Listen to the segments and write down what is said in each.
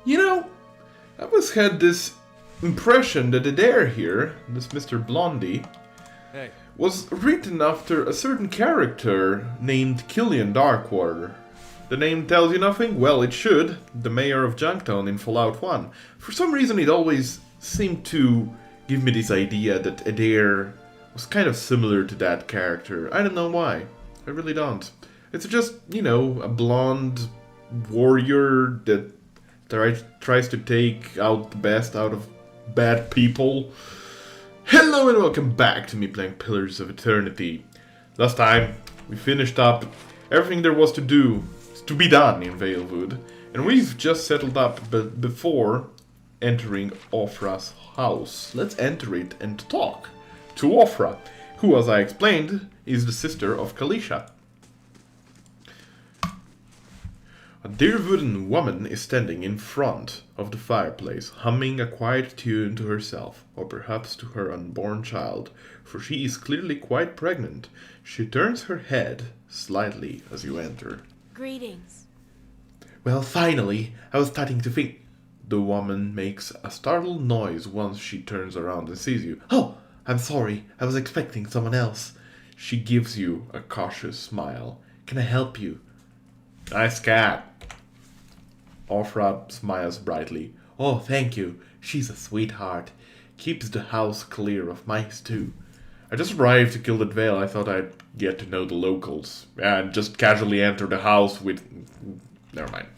You know, I always had this impression that Adair here, this Mr. Blondie, Hey. was written after a certain character named Killian Darkwater. The name tells you nothing? Well, it should. The mayor of Junktown in Fallout 1. For some reason, it always seemed to give me this idea that Adair was kind of similar to that character. I don't know why. I really don't. It's just, a blonde warrior that tries to take out the best out of bad people. Hello and welcome back to me playing Pillars of Eternity. Last time, we finished up everything there was to be done in Valewood. And we've just settled up before entering Ofra's house. Let's enter it and talk to Ofra, who, as I explained, is the sister of Kalisha. A dear wooden woman is standing in front of the fireplace, humming a quiet tune to herself, or perhaps to her unborn child, for she is clearly quite pregnant. She turns her head slightly as you enter. Greetings. Well, finally, I was starting to think. The woman makes a startled noise once she turns around and sees you. Oh, I'm sorry, I was expecting someone else. She gives you a cautious smile. Can I help you? Nice cat. Ofra smiles brightly. Oh, thank you. She's a sweetheart. Keeps the house clear of mice, too. I just arrived to Gilded Vale. I thought I'd get to know the locals. And just casually enter the house with... Never mind.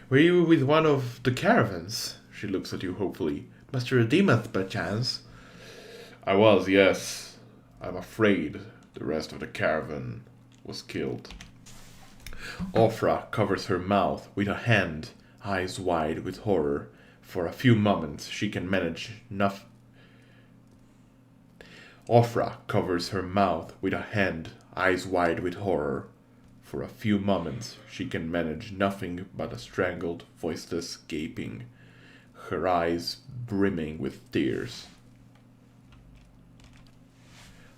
Were you with one of the caravans? She looks at you hopefully. Master Demuth, by chance? I was, yes. I'm afraid the rest of the caravan was killed. Ofra covers her mouth with a hand, eyes wide with horror. For a few moments she can manage nothing. Ofra covers her mouth with a hand, eyes wide with horror. For a few moments she can manage nothing but a strangled, voiceless gaping, her eyes brimming with tears.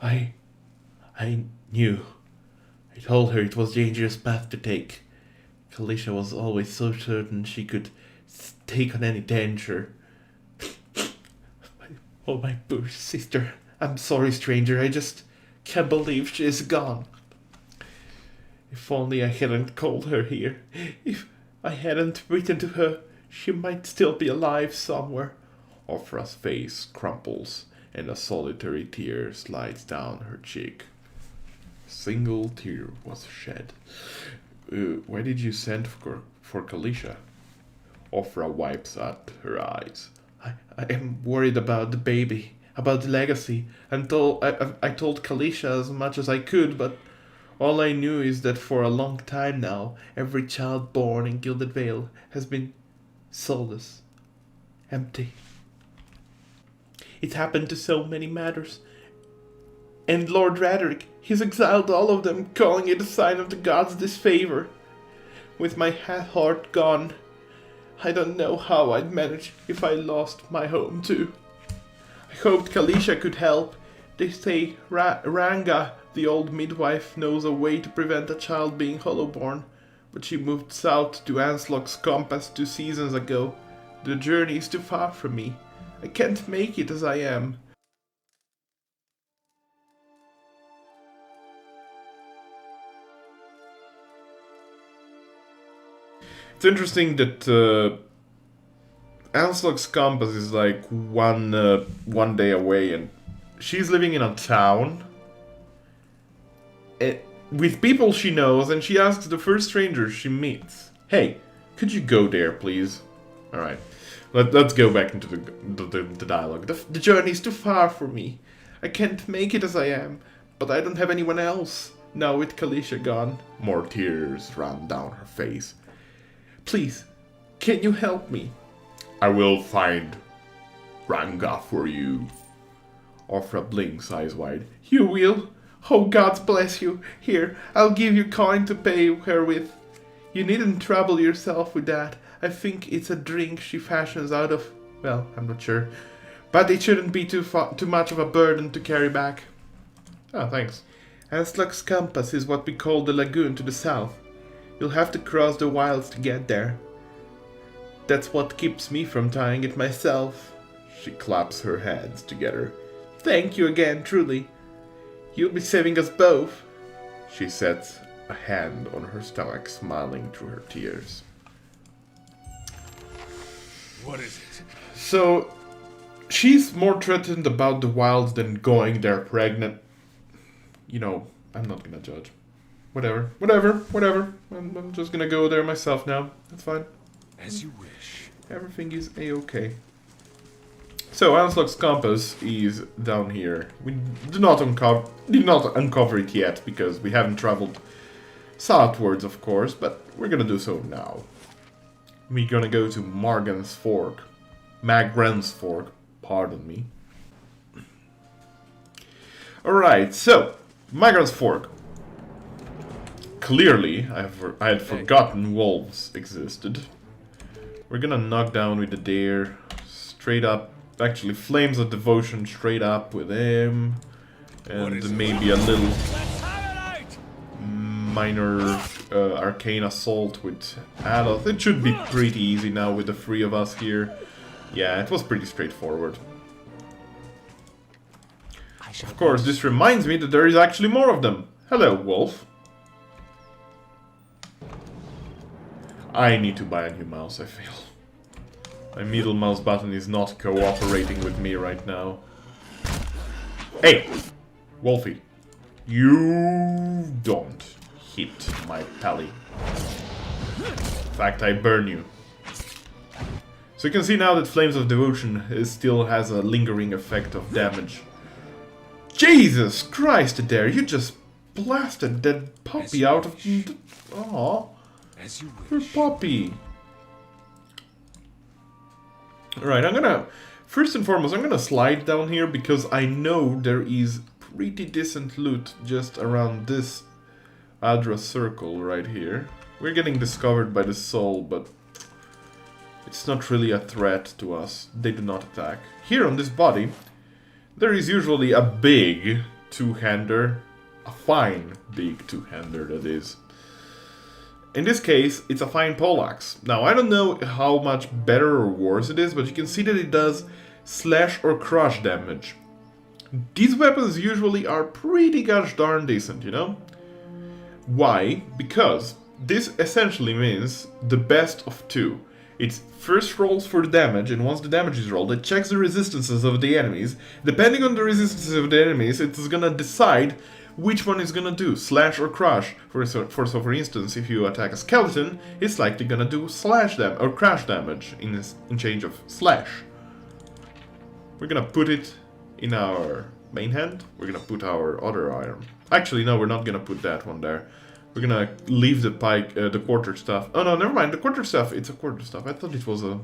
I knew. I told her it was a dangerous path to take. Kalisha was always so certain she could take on any danger. Oh, my poor sister. I'm sorry, stranger. I just can't believe she is gone. If only I hadn't called her here. If I hadn't written to her, she might still be alive somewhere. Ofra's face crumples, and a solitary tear slides down her cheek. A single tear was shed. Why did you send for Kalisha? Ofra wipes at her eyes. I am worried about the baby, about the legacy. I told Kalisha as much as I could, but all I knew is that for a long time now, every child born in Gilded Vale has been soulless, empty. It happened to so many matters. And Lord Raderick, he's exiled all of them, calling it a sign of the gods' disfavor. With my heart gone, I don't know how I'd manage if I lost my home too. I hoped Kalisha could help. They say Ranga, the old midwife, knows a way to prevent a child being hollowborn, but she moved south to Anslög's compass 2 seasons ago. The journey is too far from me. I can't make it as I am. It's interesting that Anslög's compass is like one day away, and she's living in a town with people she knows, and she asks the first stranger she meets, "Hey, could you go there, please?" All right, let's go back into the dialogue. The journey's too far for me. I can't make it as I am, but I don't have anyone else. Now with Kalisha gone, more tears ran down her face. Please, can you help me? I will find Ranga for you. Ofra blinks, eyes wide. You will? Oh, God bless you. Here, I'll give you coin to pay her with. You needn't trouble yourself with that. I think it's a drink she fashions out of... Well, I'm not sure. But it shouldn't be too much of a burden to carry back. Oh, thanks. Anslög's compass is what we call the lagoon to the south. You'll have to cross the wilds to get there. That's what keeps me from tying it myself. She claps her hands together. Thank you again, truly. You'll be saving us both. She sets a hand on her stomach, smiling through her tears. What is it? So, she's more threatened about the wilds than going there pregnant. You know, I'm not gonna judge. Whatever. I'm just gonna go there myself now. That's fine. As you wish. Everything is a-okay. So, Anslög's compass is down here. We did not uncover it yet, because we haven't traveled southwards, of course, but we're gonna do so now. We're gonna go to Magran's Fork, pardon me. Alright, so, Magran's Fork. Clearly, I had forgotten wolves existed. We're gonna knock down with the deer, straight up. Actually, Flames of Devotion straight up with him. And maybe a little minor arcane assault with Adolf. It should be pretty easy now with the three of us here. Yeah, it was pretty straightforward. Of course, this reminds me that there is actually more of them. Hello, wolf. I need to buy a new mouse, I feel. My middle mouse button is not cooperating with me right now. Hey! Wolfie. You don't hit my pally. In fact, I burn you. So you can see now that Flames of Devotion still has a lingering effect of damage. Jesus Christ, there! You just blasted that puppy out of... Aww. As you Poor wish. puppy. Alright, first and foremost, I'm gonna slide down here because I know there is pretty decent loot just around this Adra circle right here. We're getting discovered by the soul, but it's not really a threat to us. They do not attack. Here on this body, there is usually a big two-hander, a fine big two-hander that is. In this case, it's a fine poleaxe. Now, I don't know how much better or worse it is, but you can see that it does slash or crush damage. These weapons usually are pretty gosh darn decent, you know? Why? Because this essentially means the best of two. It first rolls for the damage, and once the damage is rolled, it checks the resistances of the enemies. Depending on the resistances of the enemies, it's gonna decide which one is gonna do, slash or crush. For instance, if you attack a skeleton, it's likely gonna do slash damage or crush damage in change of slash. We're gonna put it in our main hand. We're gonna put our other iron. Actually, no, we're not gonna put that one there. We're gonna leave the pike, the quarter staff. Oh no, never mind. The quarter staff. It's a quarter staff. I thought it was a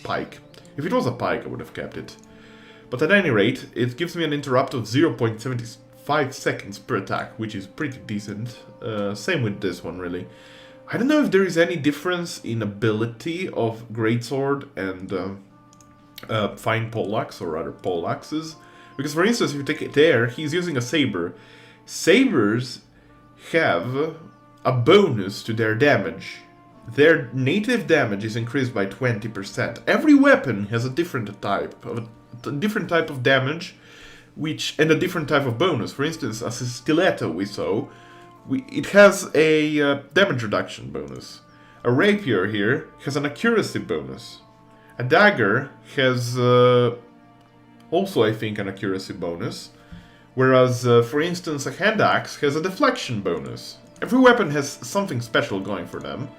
pike. If it was a pike, I would have kept it. But at any rate, it gives me an interrupt of 0.75 seconds per attack, which is pretty decent. Same with this one, really. I don't know if there is any difference in ability of Greatsword and Fine Poleaxe, or rather Poleaxes. Because, for instance, if you take it there, he's using a saber. Sabers have a bonus to their damage. Their native damage is increased by 20%. Every weapon has a different type of damage, and a different type of bonus. For instance, as a stiletto we saw, it has a damage reduction bonus. A rapier here has an accuracy bonus. A dagger has also, I think, an accuracy bonus. Whereas, for instance, a hand axe has a deflection bonus. Every weapon has something special going for them.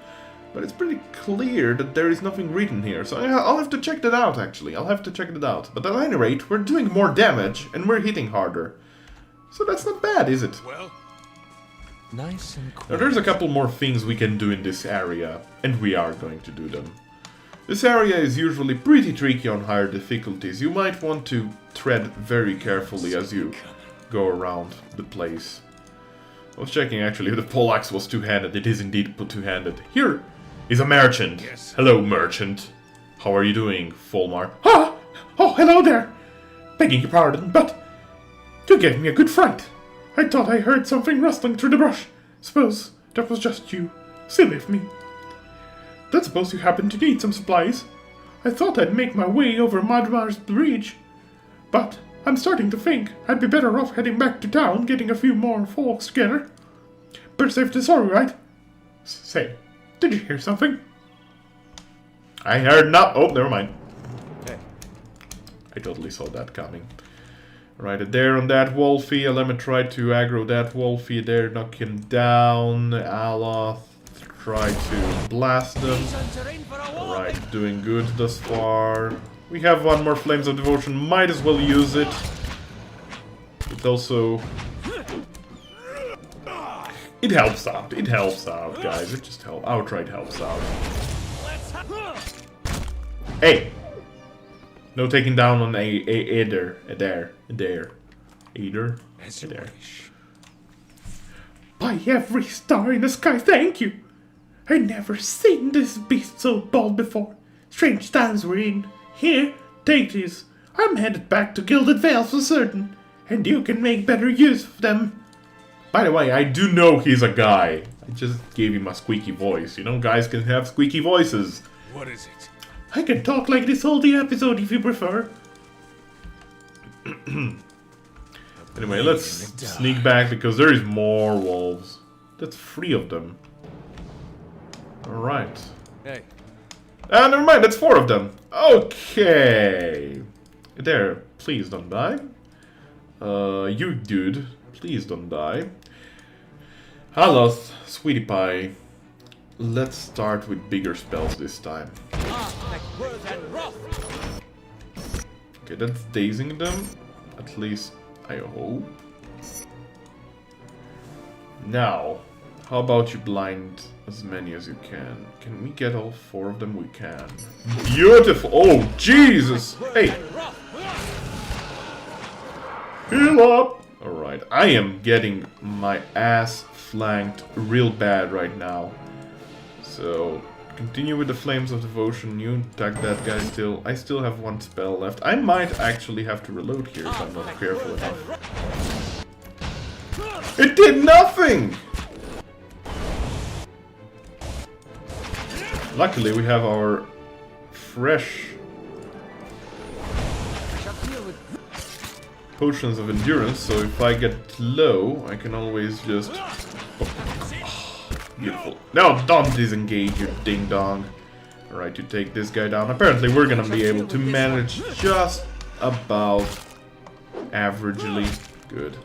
But it's pretty clear that there is nothing written here, so I'll have to check that out, actually. I'll have to check that out. But at any rate, we're doing more damage, and we're hitting harder. So that's not bad, is it? Well, nice and cool. Now, there's a couple more things we can do in this area, and we are going to do them. This area is usually pretty tricky on higher difficulties. You might want to tread very carefully as you go around the place. I was checking, actually, if the poleaxe was two-handed. It is indeed two-handed. Here is a merchant. Yes. Hello, merchant. How are you doing, Folmar? Ah! Oh, hello there! Begging your pardon, but you gave me a good fright. I thought I heard something rustling through the brush. Suppose that was just you. Silly of me. Don't suppose you happen to need some supplies? I thought I'd make my way over Madmar's bridge, but I'm starting to think I'd be better off heading back to town, getting a few more folks together. Better safe than sorry, right? Say, did you hear something? I heard not. Oh, never mind. Hey. I totally saw that coming. Right there on that Wolfie. Let me try to aggro that Wolfie there, knock him down. Aloth, try to blast them. Alright, doing good thus far. We have one more Flames of Devotion, might as well use it. It also... It helps out, guys. It just helps. Outright helps out. Hey! No taking down on Adair. As you wish. By every star in the sky, thank you! I never seen this beast so bold before. Strange times we're in. Here, take this. I'm headed back to Gilded Vales for certain, and you can make better use of them. By the way, I do know he's a guy. I just gave him a squeaky voice. You know, guys can have squeaky voices. What is it? I can talk like this all the episode if you prefer. Anyway, let's sneak back because there is more wolves. That's 3 of them. Alright. Hey. Ah, never mind, that's 4 of them. Okay. There, please don't die. You dude, please don't die. Aloth, sweetie pie. Let's start with bigger spells this time. Okay, that's dazing them. At least, I hope. Now, how about you blind as many as you can? Can we get all 4 of them? We can. Beautiful! Oh, Jesus! Hey! Heal up! Alright, I am getting my ass flanked real bad right now. So, continue with the Flames of Devotion. You attack that guy still. I still have 1 spell left. I might actually have to reload here if I'm not careful enough. It did nothing! Luckily, we have our fresh potions of endurance, so if I get low, I can always just... Oh, beautiful. Now, don't disengage, you ding-dong. Alright, you take this guy down. Apparently, we're gonna be able to manage just about averagely good.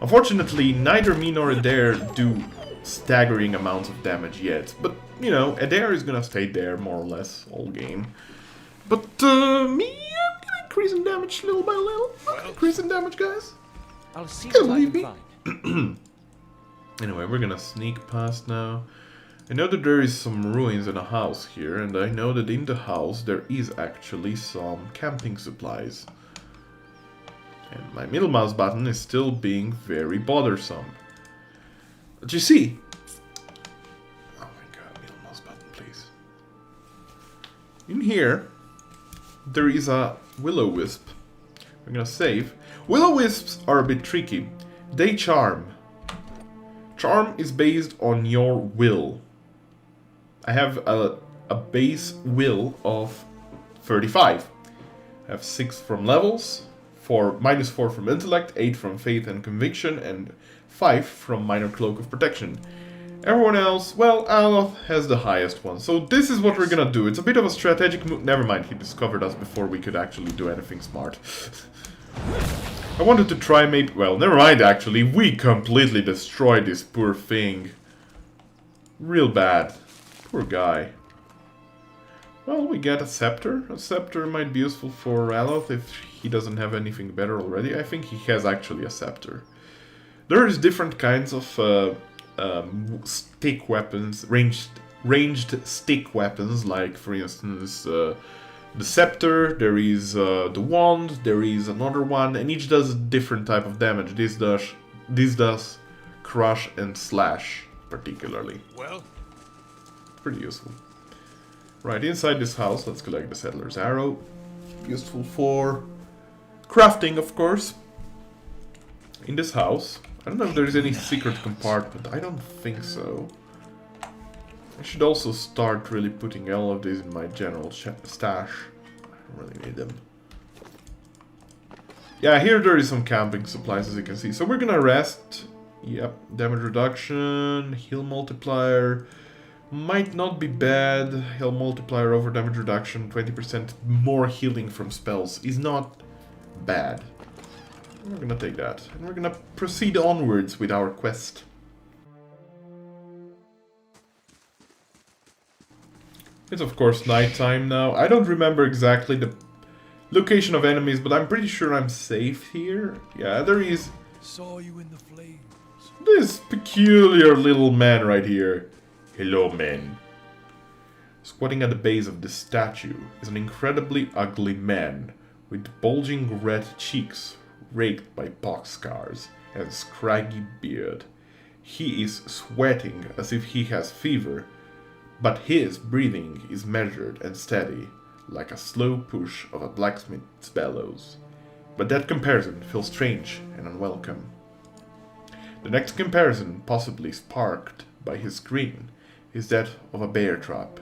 Unfortunately, neither me nor Adair do staggering amounts of damage yet, but you know, Adair is gonna stay there more or less all game. But me, I'm gonna increase in damage little by little. I'm increasing damage, guys. I'll see Can't what I believe can me. find. Anyway, we're gonna sneak past now. I know that there is some ruins in a house here, and I know that in the house there is actually some camping supplies. And my middle mouse button is still being very bothersome. But you see... Oh my god, middle mouse button, please. In here, there is a will-o-wisp. We're gonna save. Will-o-wisps are a bit tricky. They charm. Charm is based on your will. I have a base will of 35. I have 6 from levels, -4 from intellect, 8 from faith and conviction, and 5 from minor cloak of protection. Everyone else, well, Aloth has the highest one. So this is what we're gonna do. It's a bit of a strategic move. Never mind, he discovered us before we could actually do anything smart. I wanted to try maybe... Well, never mind actually. We completely destroyed this poor thing. Real bad. Poor guy. Well, we get a scepter. A scepter might be useful for Aloth if he doesn't have anything better already. I think he has actually a scepter. There's different kinds of stick weapons, ranged stick weapons, like for instance the scepter, there is the wand, there is another one, and each does a different type of damage. This does crush and slash particularly. Well, pretty useful. Right, inside this house, let's collect the Settler's Arrow. Useful for crafting, of course. In this house, I don't know if there's any secret compartment. I don't think so. I should also start really putting all of these in my general stash. I don't really need them. Yeah, here there is some camping supplies, as you can see. So we're gonna rest. Yep, damage reduction, heal multiplier. Might not be bad. Heal multiplier over damage reduction, 20% more healing from spells is not bad. We're gonna take that. And we're gonna proceed onwards with our quest. It's of course nighttime now. I don't remember exactly the location of enemies, but I'm pretty sure I'm safe here. Yeah, there is Saw you in the flames. this peculiar little man right here. Hello, man. Squatting at the base of the statue is an incredibly ugly man with bulging red cheeks raked by pox scars and scraggy beard. He is sweating as if he has fever, but his breathing is measured and steady, like a slow push of a blacksmith's bellows. But that comparison feels strange and unwelcome. The next comparison, possibly sparked by his grin, is that of a bear trap.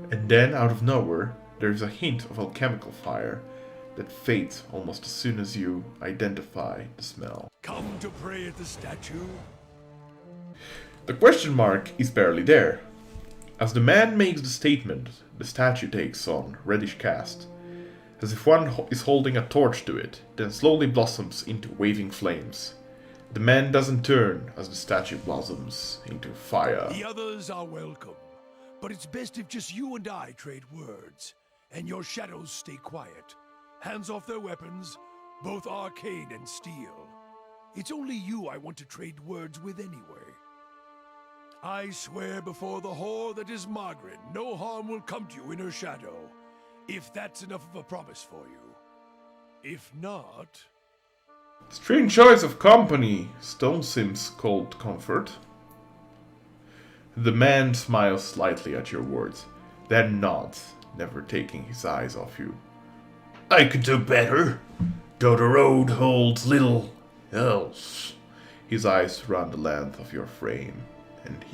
And then, out of nowhere, there is a hint of alchemical fire that fades almost as soon as you identify the smell. Come to pray at the statue? The question mark is barely there. As the man makes the statement, the statue takes on reddish cast, as if one is holding a torch to it, then slowly blossoms into waving flames. The man doesn't turn as the statue blossoms into fire. The others are welcome, but it's best if just you and I trade words, and your shadows stay quiet. Hands off their weapons, both arcane and steel. It's only you I want to trade words with anyway. I swear before the whore that is Magran, no harm will come to you in her shadow, if that's enough of a promise for you. If not... Strange choice of company, Stone Sims called comfort. The man smiles slightly at your words, then nods, never taking his eyes off you. I could do better, though the road holds little else. His eyes run the length of your frame, and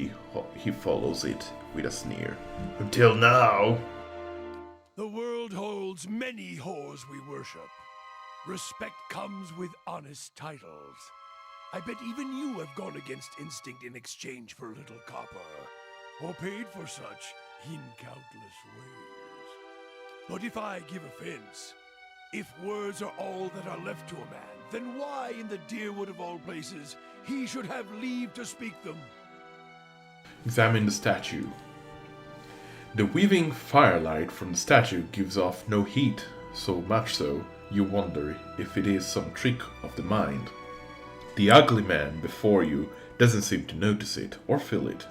he follows it with a sneer. Until now. The world holds many whores we worship. Respect comes with honest titles. I bet even you have gone against instinct in exchange for a little copper, or paid for such in countless ways. But if I give offense, if words are all that are left to a man, then why in the Deerwood of all places he should have leave to speak them? Examine the statue. The weaving firelight from the statue gives off no heat, so much so you wonder if it is some trick of the mind. The ugly man before you doesn't seem to notice it or feel it,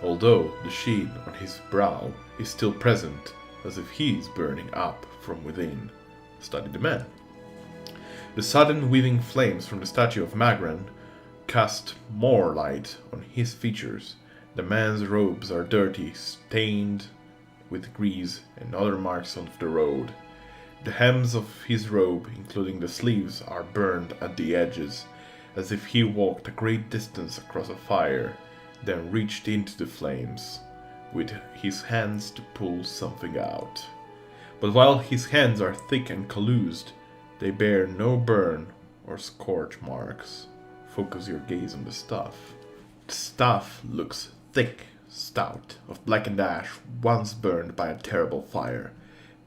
although the sheen on his brow is still present, as if he is burning up from within. Study the man. The sudden weaving flames from the statue of Magran cast more light on his features. The man's robes are dirty, stained with grease and other marks of the road. The hems of his robe, including the sleeves, are burned at the edges, as if he walked a great distance across a fire, then reached into the flames with his hands to pull something out. But while his hands are thick and calloused, they bear no burn or scorch marks. Focus your gaze on the stuff. The stuff looks thick, stout, of blackened ash once burned by a terrible fire.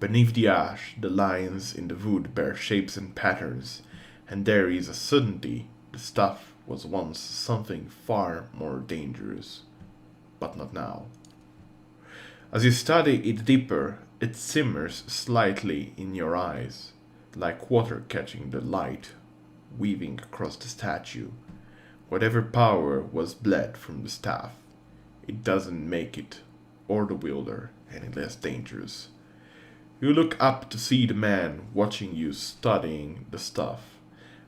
Beneath the ash, the lines in the wood bear shapes and patterns, and there is a certainty the stuff was once something far more dangerous, but not now. As you study it deeper, it simmers slightly in your eyes, like water catching the light, weaving across the statue. Whatever power was bled from the staff, it doesn't make it, or the wielder, any less dangerous. You look up to see the man watching you studying the stuff.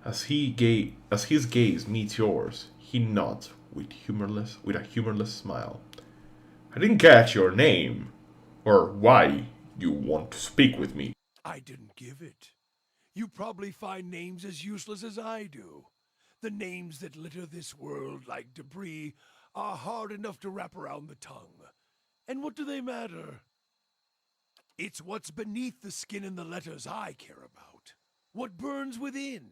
As his gaze meets yours, he nods with a humorless smile. I didn't catch your name, or why you want to speak with me. I didn't give it. You probably find names as useless as I do. The names that litter this world like debris are hard enough to wrap around the tongue. And what do they matter? It's what's beneath the skin and the letters I care about. What burns within.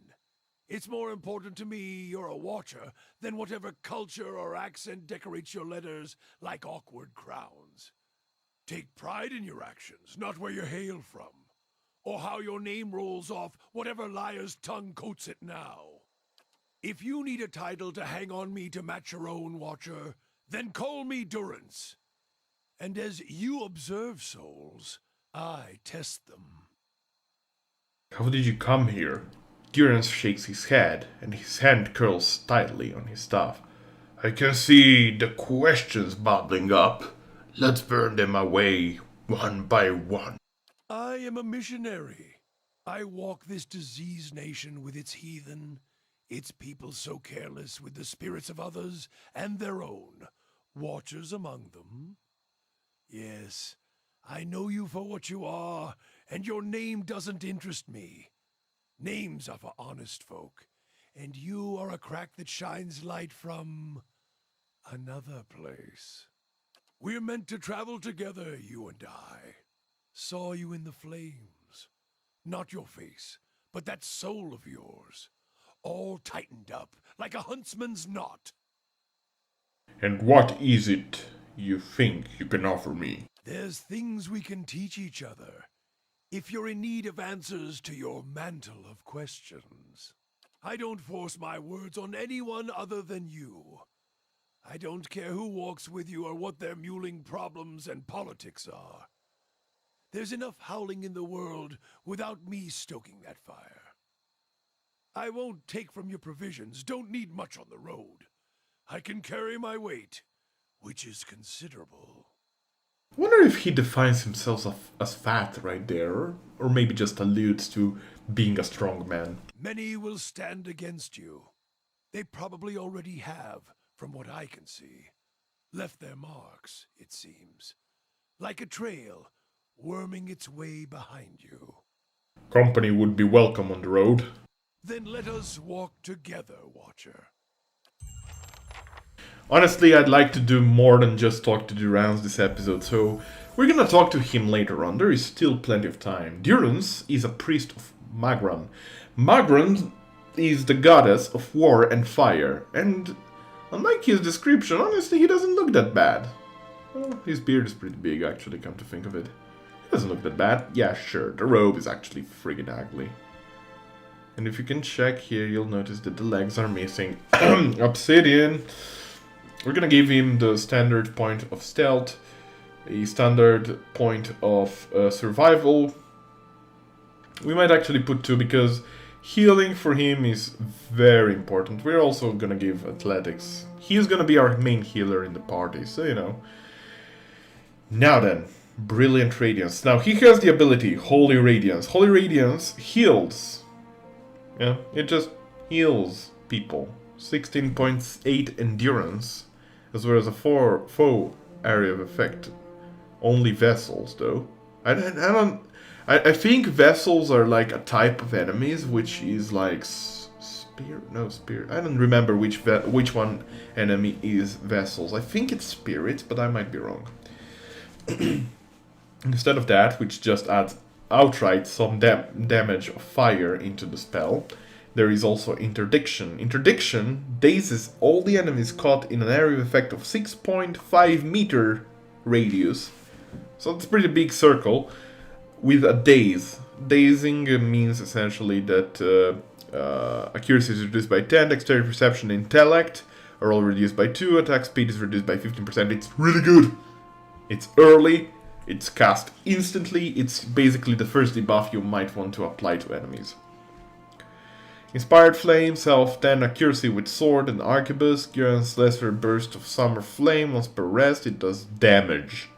It's more important to me you're a watcher than whatever culture or accent decorates your letters like awkward crowns. Take pride in your actions, not where you hail from, or how your name rolls off whatever liar's tongue coats it now. If you need a title to hang on me to match your own, Watcher, then call me Durance. And as you observe souls, I test them. How did you come here? Durance shakes his head, and his hand curls tightly on his staff. I can see the questions bubbling up. Let's burn them away, one by one. I am a missionary. I walk this diseased nation with its heathen, its people so careless with the spirits of others and their own, watchers among them. Yes, I know you for what you are, and your name doesn't interest me. Names are for honest folk, and you are a crack that shines light from another place. We're meant to travel together, you and I. Saw you in the flames. Not your face, but that soul of yours, all tightened up like a huntsman's knot. And what is it you think you can offer me? There's things we can teach each other, if you're in need of answers to your mantle of questions. I don't force my words on anyone other than you. I don't care who walks with you or what their mewling problems and politics are. There's enough howling in the world without me stoking that fire. I won't take from your provisions, don't need much on the road. I can carry my weight, which is considerable. I wonder if he defines himself as fat right there, or maybe just alludes to being a strong man. Many will stand against you. They probably already have, from what I can see. Left their marks, it seems. Like a trail, worming its way behind you. Company would be welcome on the road. Then let us walk together, Watcher. Honestly, I'd like to do more than just talk to Durance this episode, so we're gonna talk to him later on. There is still plenty of time. Durance is a priest of Magran. Magran is the goddess of war and fire, and unlike his description, honestly, he doesn't look that bad. Well, his beard is pretty big, actually, come to think of it. He doesn't look that bad. Yeah, sure, the robe is actually friggin' ugly. And if you can check here, you'll notice that the legs are missing. Obsidian. We're gonna give him the standard point of stealth, a standard point of survival. We might actually put 2 because healing for him is very important. We're also gonna give athletics. He's gonna be our main healer in the party, so you know. Now then, Brilliant Radiance. Now he has the ability Holy Radiance. Holy Radiance heals. Yeah, it just heals people. 16.8 endurance, as well as a 4 area of effect. Only vessels, though. I think vessels are like a type of enemies, which is like spear. I don't remember which one enemy is vessels. I think it's spirits, but I might be wrong. Instead of that, which just adds outright some damage of fire into the spell, there is also Interdiction. Interdiction dazes all the enemies caught in an area of effect of 6.5 meter radius. So it's a pretty big circle with a daze. Dazing means essentially that accuracy is reduced by 10, dexterity, perception, intellect are all reduced by 2, attack speed is reduced by 15%. It's really good. It's early, it's cast instantly, it's basically the first debuff you might want to apply to enemies. Inspired Flame, self-10 accuracy with sword and arquebus, grants lesser burst of summer flame once per rest, it does damage.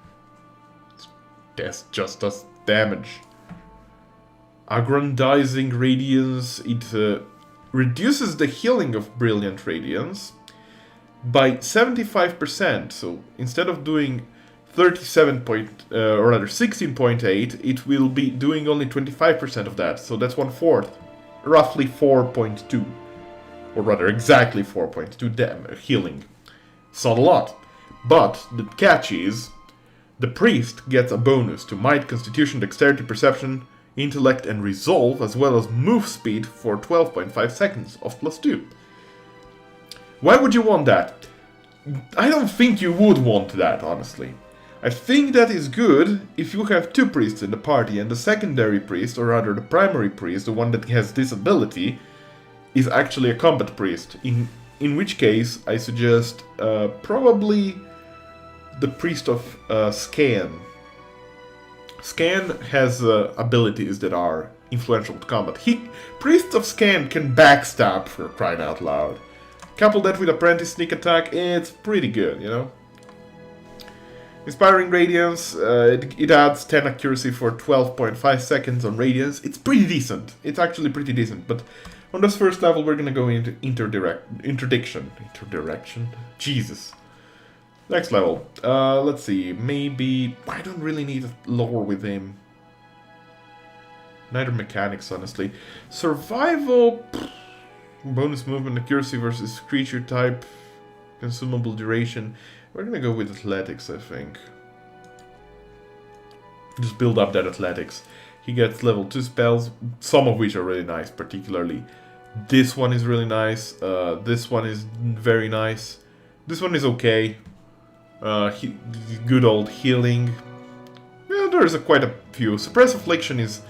It just does damage. Aggrandizing Radiance, it reduces the healing of Brilliant Radiance by 75%, so instead of doing 16.8, it will be doing only 25% of that, so that's 1/4. Roughly 4.2, or rather exactly 4.2 healing. It's not a lot, but the catch is The priest gets a bonus to might, constitution, dexterity, perception, intellect, and resolve, as well as move speed for 12.5 seconds of +2. Why would you want that? I don't think you would want that, honestly. I think that is good if you have two priests in the party and the secondary priest, or rather the primary priest, the one that has this ability, is actually a combat priest. In which case, I suggest probably the priest of Scan. Scan has abilities that are influential to combat. Priests of Scan can backstab, for crying out loud. Couple that with apprentice sneak attack, it's pretty good, you know? Inspiring Radiance, it adds 10 accuracy for 12.5 seconds on Radiance. It's pretty decent. It's actually pretty decent, but on this first level we're gonna go into interdiction. Jesus. Next level. Let's see, maybe... I don't really need a lore with him. Neither mechanics, honestly. Survival... bonus movement, accuracy versus creature type, consumable duration. We're gonna go with athletics, I think. Just build up that athletics. He gets level 2 spells, some of which are really nice, particularly. This one is really nice. This one is very nice. This one is okay. Good old healing. Yeah, there's quite a few. Suppress Affliction is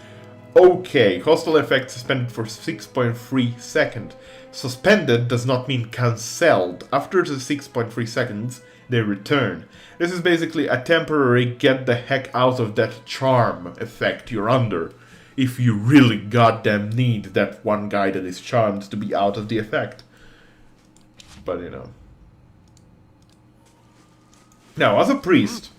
okay. Hostile effect suspended for 6.3 seconds. Suspended does not mean cancelled. After the 6.3 seconds, they return. This is basically a temporary get the heck out of that charm effect you're under. If you really goddamn need that one guy that is charmed to be out of the effect. But you know. Now, as a priest,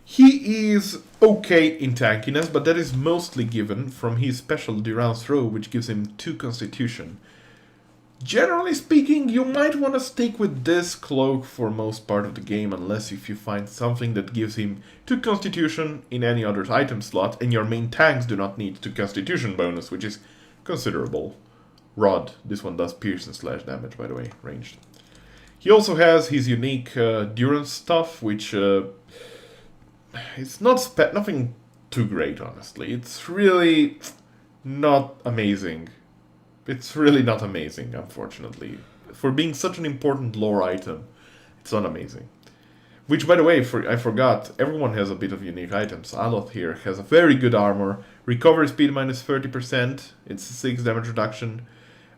he is okay in tankiness, but that is mostly given from his special Durance Throw, which gives him 2 constitution. Generally speaking, you might want to stick with this cloak for most part of the game, unless if you find something that gives him 2 constitution in any other item slot, and your main tanks do not need 2 constitution bonus, which is considerable. Rod, this one does pierce and slash damage, by the way, ranged. He also has his unique Durance stuff, which it's nothing too great, honestly. It's really not amazing. It's really not amazing, unfortunately. For being such an important lore item, it's not amazing. Which, by the way, I forgot, everyone has a bit of unique items. Aloth here has a very good armor, recovery speed minus 30%, it's a 6 damage reduction,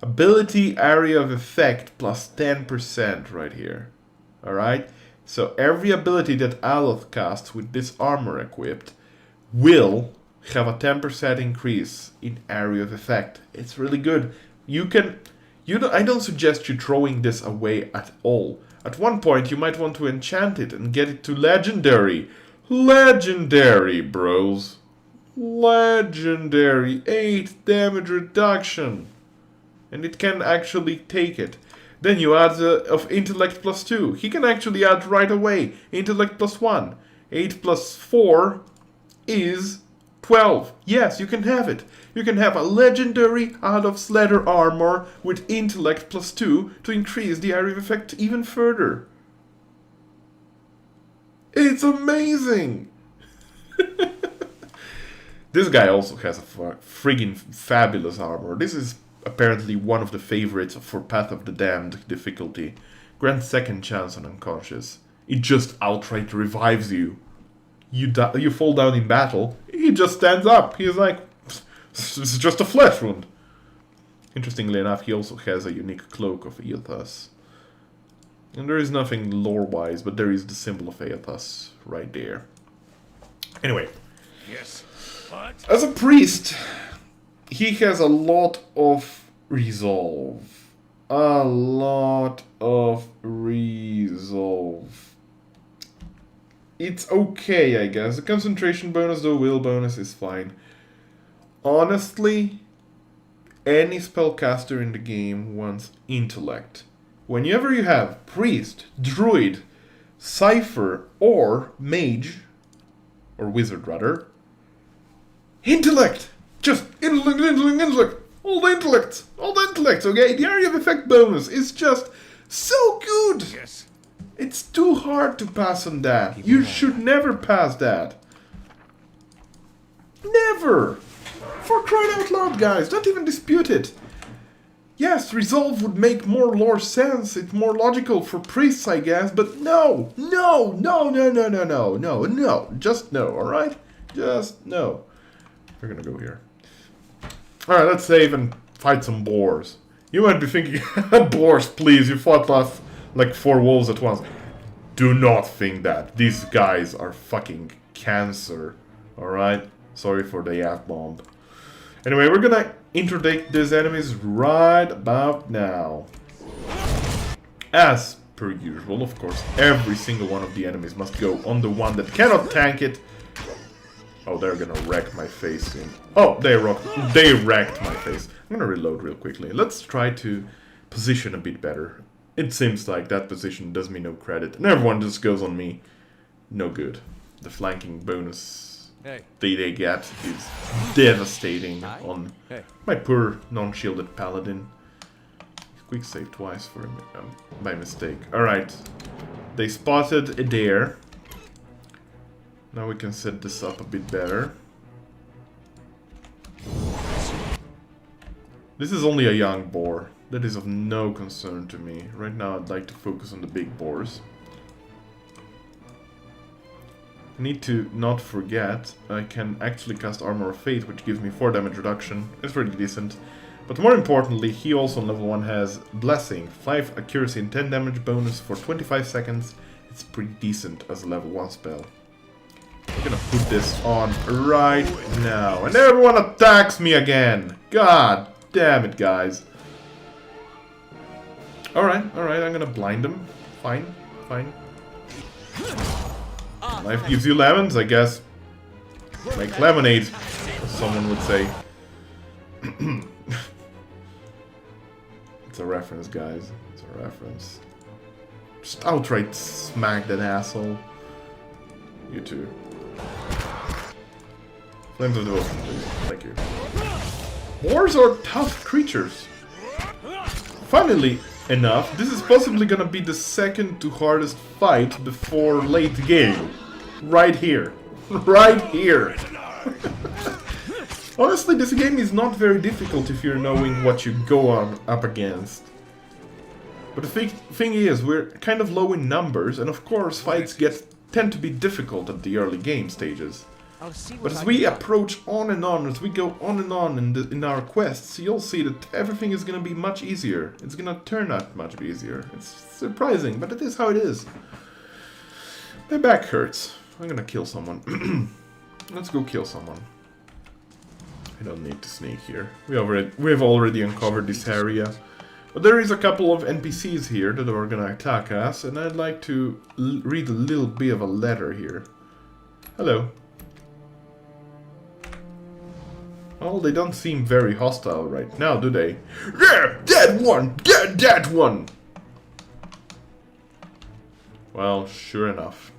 ability area of effect plus 10% right here. Alright? So every ability that Aloth casts with this armor equipped will have a 10% increase in area of effect. It's really good. I don't suggest you throwing this away at all. At one point you might want to enchant it and get it to legendary. Legendary, bros. Legendary. 8 damage reduction. And it can actually take it. Then you add of intellect plus 2. He can actually add right away. Intellect plus 1. 8 plus 4 is 12. Yes, you can have it. You can have a legendary out of leather armor with intellect plus 2 to increase the area of effect even further. It's amazing! This guy also has a friggin' fabulous armor. This is apparently one of the favorites for Path of the Damned difficulty. Grants second chance on unconscious. It just outright revives you. You fall down in battle, he just stands up. He's like, it's just a flesh wound. Interestingly enough, he also has a unique cloak of Eothas. And there is nothing lore-wise, but there is the symbol of Eothas right there. Anyway. Yes. What? As a priest, he has a lot of resolve. A lot of resolve. It's okay, I guess. The concentration bonus, the will bonus is fine. Honestly, any spellcaster in the game wants intellect. Whenever you have priest, druid, cipher, or mage, or wizard rather, intellect! Just intellect! All the intellects, okay? The area of effect bonus is just so good! Yes. It's too hard to pass on that. You should never pass that. Never! For crying out loud, guys, don't even dispute it. Yes, resolve would make more lore sense, it's more logical for priests, I guess, but no! No! No, no, no, no, no, no, no. Just no, alright? Just no. We're gonna go here. Alright, let's save and fight some boars. You might be thinking, boars, please, you fought like 4 wolves at once. Do not think that. These guys are fucking cancer. Alright? Sorry for the F-bomb. Anyway, we're gonna interdict these enemies right about now. As per usual, of course, every single one of the enemies must go on the one that cannot tank it. Oh, they're gonna wreck my face soon. Oh, they wrecked my face. I'm gonna reload real quickly. Let's try to position a bit better. It seems like that position does me no credit, and everyone just goes on me. No good. The flanking bonus they get is devastating on my poor non-shielded paladin. Quick save twice for by mistake. Alright. They spotted a dare. Now we can set this up a bit better. This is only a young boar. That is of no concern to me. Right now I'd like to focus on the big boars. I need to not forget, I can actually cast Armor of Fate, which gives me 4 damage reduction. It's pretty decent. But more importantly, he also on level 1 has Blessing, 5 accuracy and 10 damage bonus for 25 seconds. It's pretty decent as a level 1 spell. We're gonna put this on right now. And everyone attacks me again! God damn it, guys. Alright, I'm gonna blind them. Fine. Life gives you lemons, I guess. Like lemonade, as someone would say. It's a reference, guys. It's a reference. Just outright smack that asshole. You too. Flames of Devotion, please. Thank you. Boars are tough creatures. Funnily enough, this is possibly gonna be the second to hardest fight before late game. Right here. Right here. Honestly, this game is not very difficult if you're knowing what you go up against. But the thing is, we're kind of low in numbers, and of course fights tend to be difficult at the early game stages. But as we approach on and on, as we go on and on in our quests, you'll see that everything is going to be much easier. It's going to turn out much easier. It's surprising, but it is how it is. My back hurts. I'm going to kill someone. Let's go kill someone. I don't need to sneak here. We have already uncovered this area. But there is a couple of NPCs here that are going to attack us, and I'd like to read a little bit of a letter here. Hello. Well, they don't seem very hostile right now, do they? Yeah, that one! Get that one! Well, sure enough.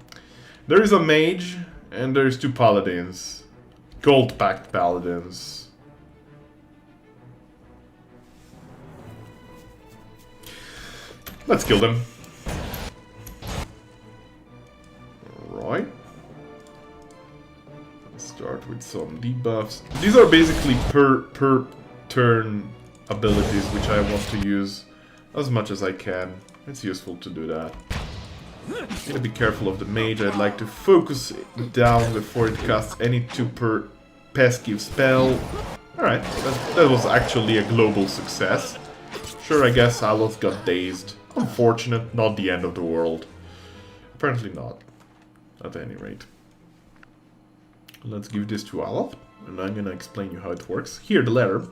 There is a mage, and there's 2 paladins. Gold-packed paladins. Let's kill them. Right. Start with some debuffs. These are basically per turn abilities, which I want to use as much as I can. It's useful to do that. Gotta be careful of the mage. I'd like to focus it down before it casts any 2 per pesky spell. Alright, that was actually a global success. Sure, I guess Aloth got dazed. Unfortunate, not the end of the world. Apparently not. At any rate. Let's give this to Aloth, and I'm gonna explain you how it works. Here, the letter.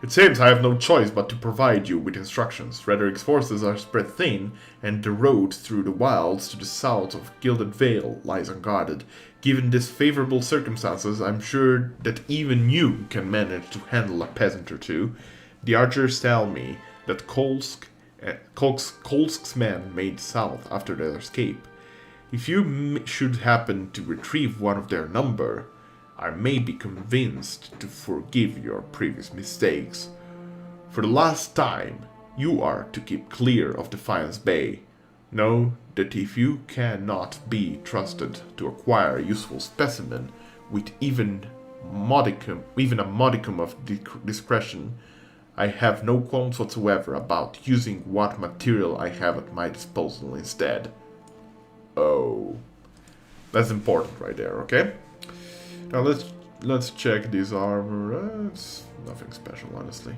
It seems I have no choice but to provide you with instructions. Redderic's forces are spread thin, and the road through the wilds to the south of Gilded Vale lies unguarded. Given these favorable circumstances, I'm sure that even you can manage to handle a peasant or 2. The archers tell me that Kolsk's men made south after their escape. If you should happen to retrieve one of their number, I may be convinced to forgive your previous mistakes. For the last time, you are to keep clear of Defiance Bay. No, that if you cannot be trusted to acquire a useful specimen with even a modicum of discretion, I have no qualms whatsoever about using what material I have at my disposal instead. Oh, that's important right there, okay? Now let's check this armor. It's nothing special, honestly.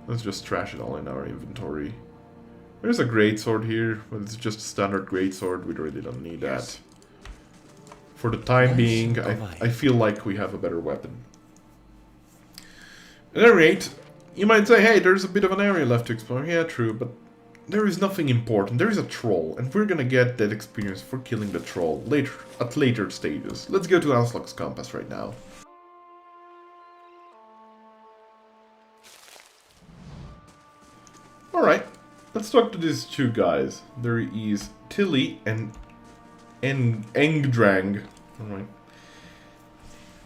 Let's just trash it all in our inventory. There's a greatsword here, but it's just a standard greatsword. We really don't need that. For the time being, I feel like we have a better weapon. At any rate, you might say, hey, there's a bit of an area left to explore. Yeah, true, but there is nothing important. There is a troll, and we're gonna get that experience for killing the troll at later stages. Let's go to Anslög's compass right now. Alright, let's talk to these two guys. There is Tilly and Engdrang. Alright.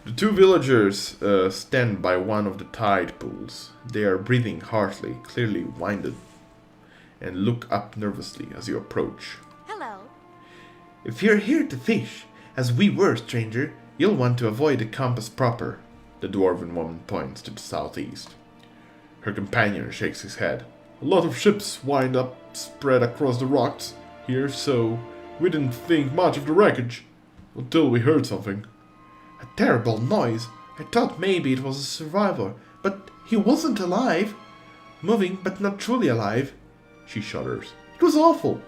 The two villagers stand by one of the tide pools. They are breathing harshly, clearly winded, and look up nervously as you approach. Hello. If you're here to fish, as we were, stranger, you'll want to avoid the compass proper. The dwarven woman points to the southeast. Her companion shakes his head. A lot of ships wind up spread across the rocks here, so we didn't think much of the wreckage until we heard something. A terrible noise. I thought maybe it was a survivor, but he wasn't alive. Moving, but not truly alive. She shudders. It was awful.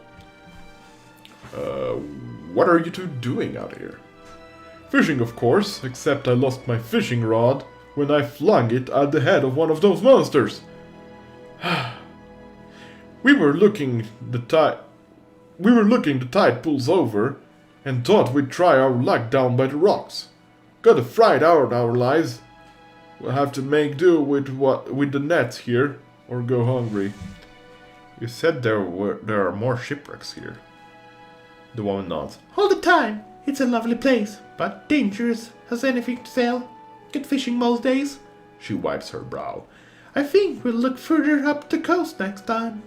What are you two doing out here? Fishing, of course, except I lost my fishing rod when I flung it at the head of one of those monsters. We were looking the tide pools over, and thought we'd try our luck down by the rocks. Got a fright out our lives. We'll have to make do with the nets here, or go hungry. You said there are more shipwrecks here. The woman nods. All the time. It's a lovely place, but dangerous. Has anything to sell? Get fishing most days. She wipes her brow. I think we'll look further up the coast next time.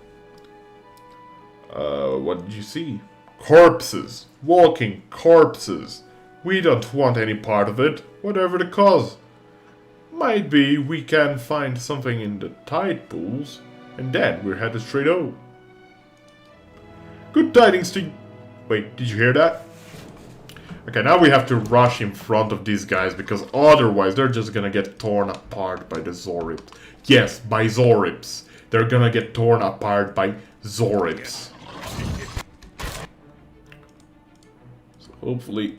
What did you see? Corpses. Walking corpses. We don't want any part of it, whatever the cause. Might be we can find something in the tide pools, and then we're headed straight home. Good tidings to... Wait, did you hear that? Okay, now we have to rush in front of these guys, because otherwise they're just gonna get torn apart by the Zorips. Yes, by Zorips. They're gonna get torn apart by Zorips. So hopefully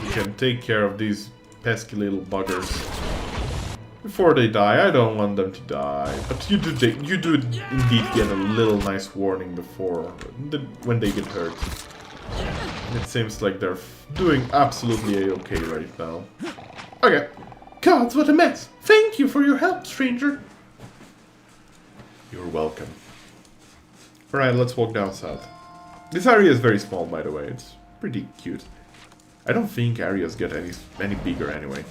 we can take care of these pesky little buggers before they die. I don't want them to die, but you do indeed get a little nice warning before when they get hurt. And it seems like they're doing absolutely a-okay right now. Okay. Gods, what a mess! Thank you for your help, stranger. You're welcome. Alright, let's walk down south. This area is very small, by the way. It's pretty cute. I don't think areas get any bigger anyway.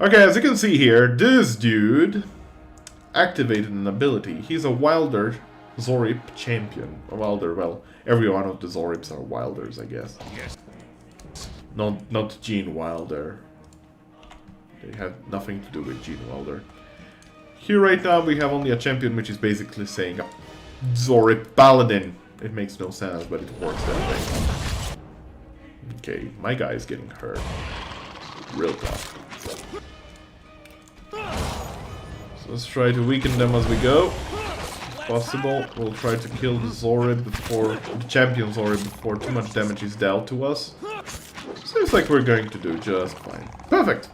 Okay, as you can see here, this dude activated an ability. He's a Wilder Zorip champion. A Wilder, well, every one of the Zorips are Wilders, I guess. Yes. Not Gene Wilder. They have nothing to do with Gene Wilder. Here right now we have only a champion, which is basically saying a Zorip Paladin. It makes no sense, but it works that way. Okay, my guy is getting hurt. Real tough. So let's try to weaken them as we go. If possible, we'll try to kill the Zorib before... the champion Zorib before too much damage is dealt to us. Seems like we're going to do just fine. Perfect!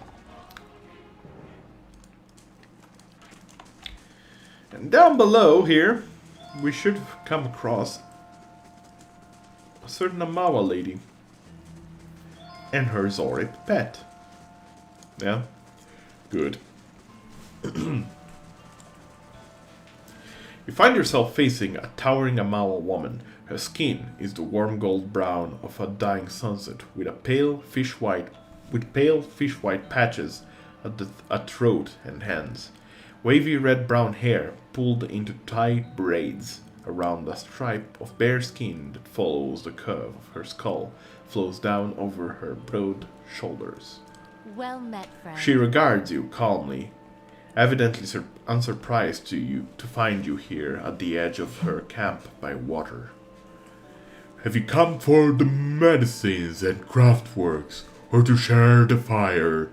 And down below here, we should come across a certain Amawa lady. And her Zorip pet. Yeah? Good. You find yourself facing a towering Amawa woman. Her skin is the warm gold brown of a dying sunset with pale fish white patches at throat and hands. Wavy red-brown hair pulled into tight braids. around a stripe of bare skin that follows the curve of her skull, flows down over her broad shoulders. Well met, friend. She regards you calmly, evidently unsurprised to find you here at the edge of her camp by water. Have you come for the medicines and craftworks, or to share the fire?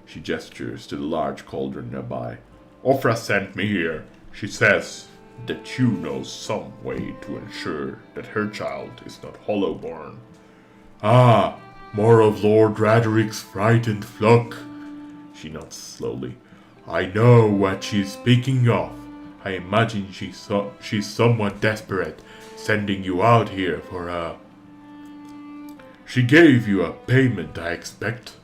She gestures to the large cauldron nearby. Ofra sent me here. She says that you know some way to ensure that her child is not hollowborn. Ah, more of Lord Raderick's frightened flock. She nods slowly. I know what she's speaking of. I imagine she's somewhat desperate, sending you out here for her. She gave you a payment, I expect.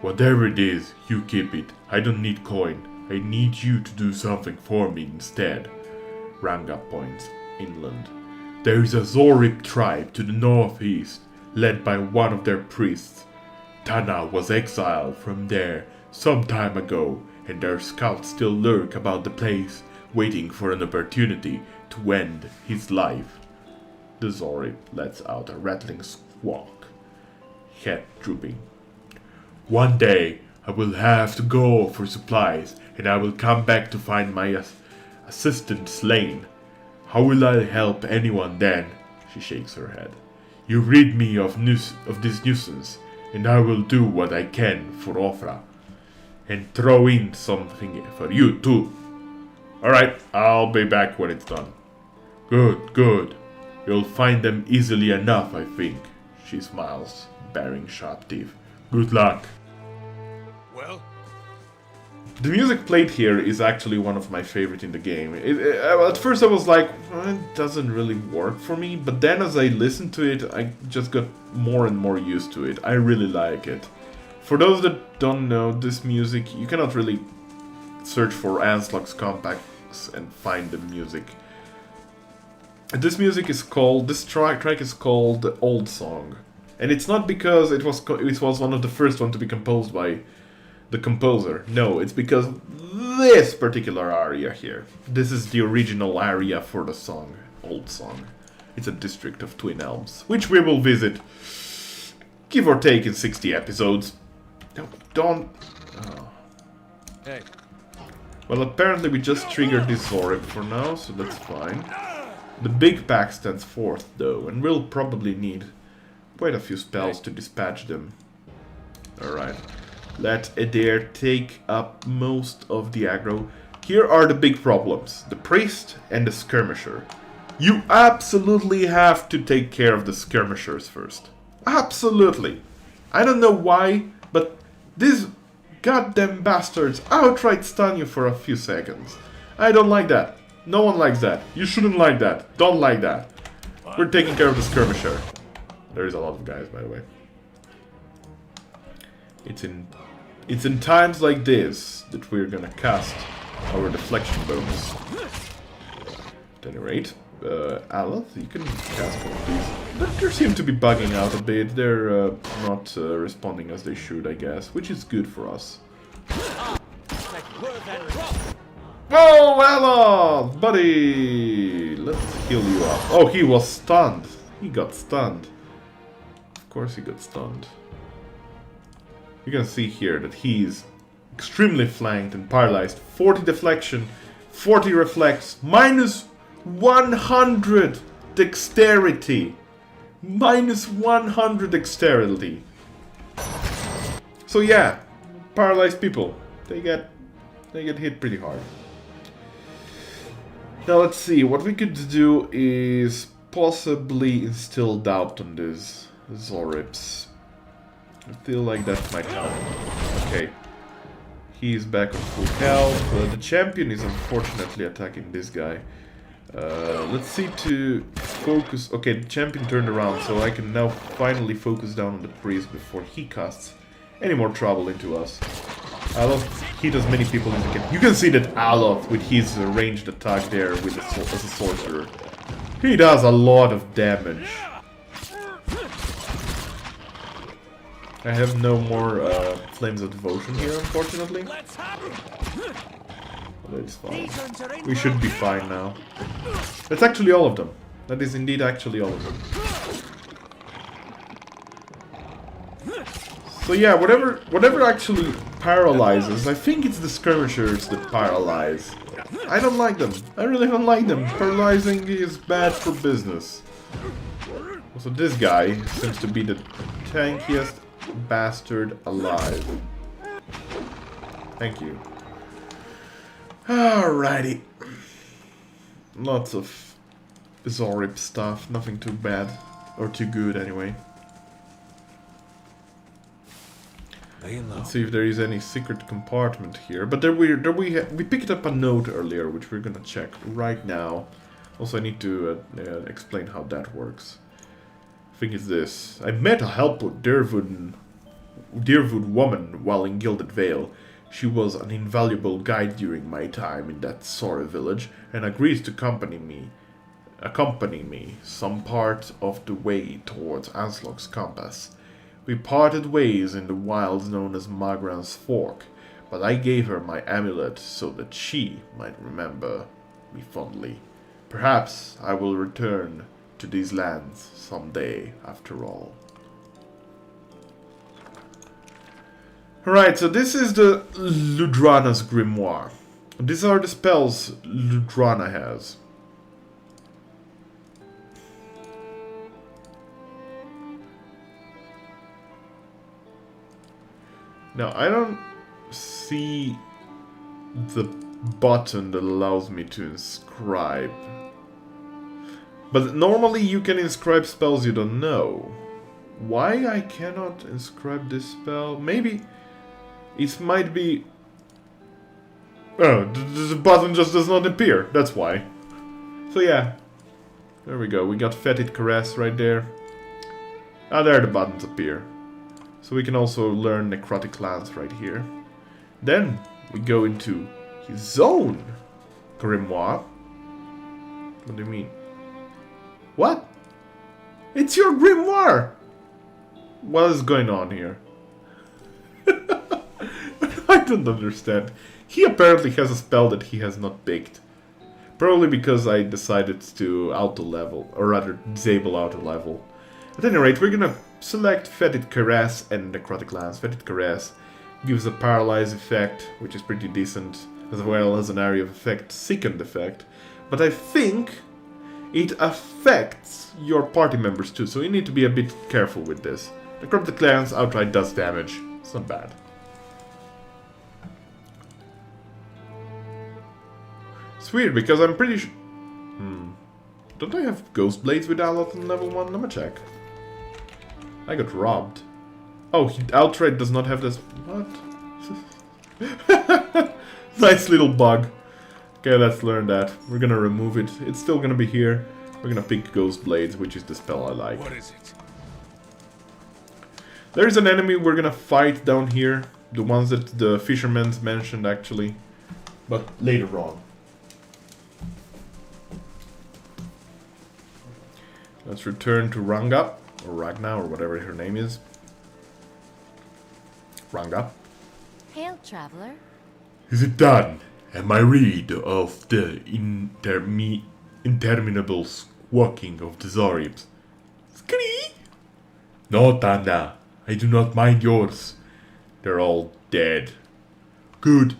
Whatever it is, you keep it. I don't need coin. I need you to do something for me instead. Ranga points inland. There is a Zorip tribe to the northeast, led by one of their priests. Tana was exiled from there some time ago, and their scouts still lurk about the place, waiting for an opportunity to end his life. The Zorip lets out a rattling squawk, head drooping. One day, I will have to go for supplies, and I will come back to find my assistant slain. How will I help anyone then? She shakes her head. You rid me of this nuisance, and I will do what I can for Ofra. And throw in something for you too. Alright, I'll be back when it's done. Good, good. You'll find them easily enough, I think. She smiles, baring sharp teeth. Good luck. Well? The music played here is actually one of my favorite in the game. At first I was like, it doesn't really work for me, but then as I listened to it, I just got more and more used to it. I really like it. For those that don't know this music, you cannot really search for Anslög's compacts and find the music. This track is called Old Song. And it's not because it was one of the first one to be composed by the composer. No, it's because this particular aria here. This is the original aria for the song, Old Song. It's a district of Twin Elms, which we will visit, give or take, in 60 episodes. No, don't... Oh. Hey. Well, apparently we just triggered this Zorip for now, so that's fine. The big pack stands forth, though, and we'll probably need quite a few spells to dispatch them. Alright. Let Adair take up most of the aggro. Here are the big problems. The priest and the skirmisher. You absolutely have to take care of the skirmishers first. Absolutely. I don't know why, but these goddamn bastards outright stun you for a few seconds. I don't like that. No one likes that. You shouldn't like that. Don't like that. We're taking care of the skirmisher. There is a lot of guys, by the way. It's in times like this that we're gonna cast our deflection bonus. At any rate, Aleph, you can cast one of these. They seem to be bugging out a bit. They're not responding as they should, I guess, which is good for us. Whoa, Aleph! Buddy! Let's heal you up. Oh, he was stunned. He got stunned. Of course he got stunned. You can see here that he's extremely flanked and paralyzed. 40 deflection, 40 reflex, minus 100 dexterity. Minus 100 dexterity. So yeah, paralyzed people, they get hit pretty hard. Now let's see, what we could do is possibly instill doubt on these Zorips. I feel like that might help. Okay. He's back on full health. The champion is unfortunately attacking this guy. Let's see to focus... Okay, the champion turned around, so I can now finally focus down on the priest before he casts any more trouble into us. Aloth hit as many people as he can. You can see that Aloth, with his ranged attack there with as a sorcerer, he does a lot of damage. I have no more Flames of Devotion here, unfortunately. That's fine. We should be fine now. That's actually all of them. That is indeed actually all of them. So yeah, whatever actually paralyzes, I think it's the skirmishers that paralyze. I don't like them. I really don't like them. Paralyzing is bad for business. Also, this guy seems to be the tankiest bastard alive. Thank you. Alrighty. Lots of Zorip stuff. Nothing too bad. Or too good, anyway. Let's see if there is any secret compartment here. But we picked up a note earlier, which we're gonna check right now. Also, I need to explain how that works. I think it's this. I met a helpful Deerwood woman while in Gilded Vale. She was an invaluable guide during my time in that sorry village, and agreed to accompany me some part of the way towards Anslög's compass. We parted ways in the wilds known as Magran's Fork, but I gave her my amulet so that she might remember me fondly. Perhaps I will return to these lands someday, after all. Alright, so this is the Ludrana's Grimoire. These are the spells Ludrana has. Now, I don't see the button that allows me to inscribe. But normally you can inscribe spells you don't know. Why I cannot inscribe this spell? Maybe it might be... Oh, the button just does not appear. That's why. So yeah. There we go. We got Fetid Caress right there. Ah, there the buttons appear. So we can also learn Necrotic Lance right here. Then we go into his own Grimoire. What do you mean? What? It's your Grimoire! What is going on here? I don't understand. He apparently has a spell that he has not picked. Probably because I decided to auto-level, or rather disable auto-level. At any rate, we're gonna select Fetid Caress and Necrotic Lance. Fetid Caress gives a paralyze effect, which is pretty decent, as well as an area of effect, second effect. But I think it affects your party members too, so you need to be a bit careful with this. Necrotic Lance outright does damage. It's not bad. It's weird, because I'm pretty sure... Don't I have Ghost Blades with Alot on level 1? Let me check. I got robbed. Oh, he outright does not have this... What? Nice little bug. Okay, let's learn that. We're gonna remove it. It's still gonna be here. We're gonna pick Ghost Blades, which is the spell I like. What is it? There's an enemy we're gonna fight down here. The ones that the fishermen mentioned, actually. But later on. Let's return to Ranga, or Ragna, or whatever her name is. Ranga. Hail, traveler. Is it done? Am I rid of the interminable squawking of the Zoribs? Scree! No, Tanda. I do not mind yours. They're all dead. Good.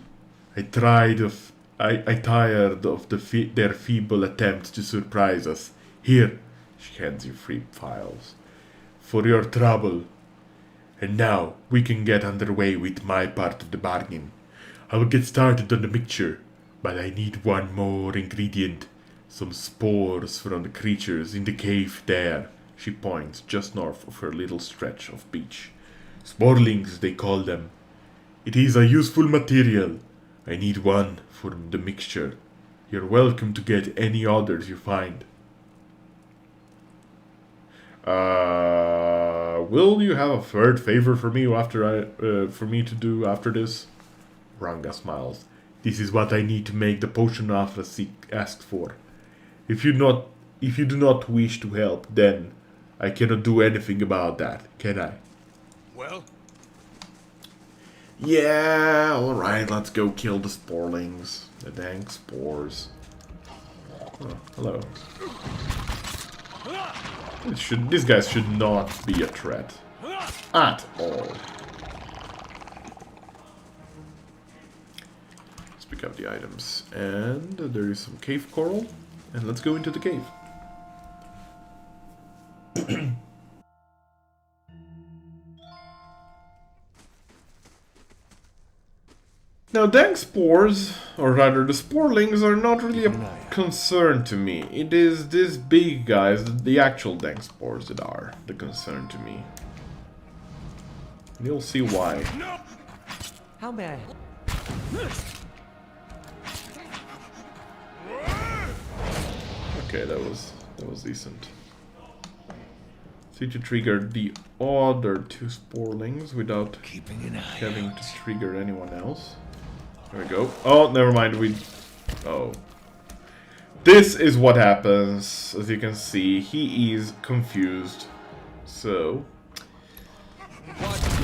I tired of their feeble attempts to surprise us. Here, she hands you 3 files. For your trouble. And now, we can get underway with my part of the bargain. I will get started on the mixture, but I need one more ingredient. Some spores from the creatures in the cave there. She points just north of her little stretch of beach. Sporlings, they call them. It is a useful material. I need one for the mixture. You're welcome to get any others you find. Will you have a third favor for me for me to do after this? Ranga smiles. This is what I need to make the potion Afra asked for. If you do not wish to help, then I cannot do anything about that, can I? Well? Yeah, alright, let's go kill the sporelings. The dang spores. Oh, hello. These guys should not be a threat. At all. Let's pick up the items. And there is some cave coral. And let's go into the cave. Now, dank spores, or rather the sporelings, are not really a concern to me. It is these big guys, the actual dank spores, that are the concern to me. And you'll see why. How may I? Okay, that was decent. See to trigger the other two sporelings without having to trigger anyone else. There we go. Oh, never mind. Oh. This is what happens. As you can see, he is confused. So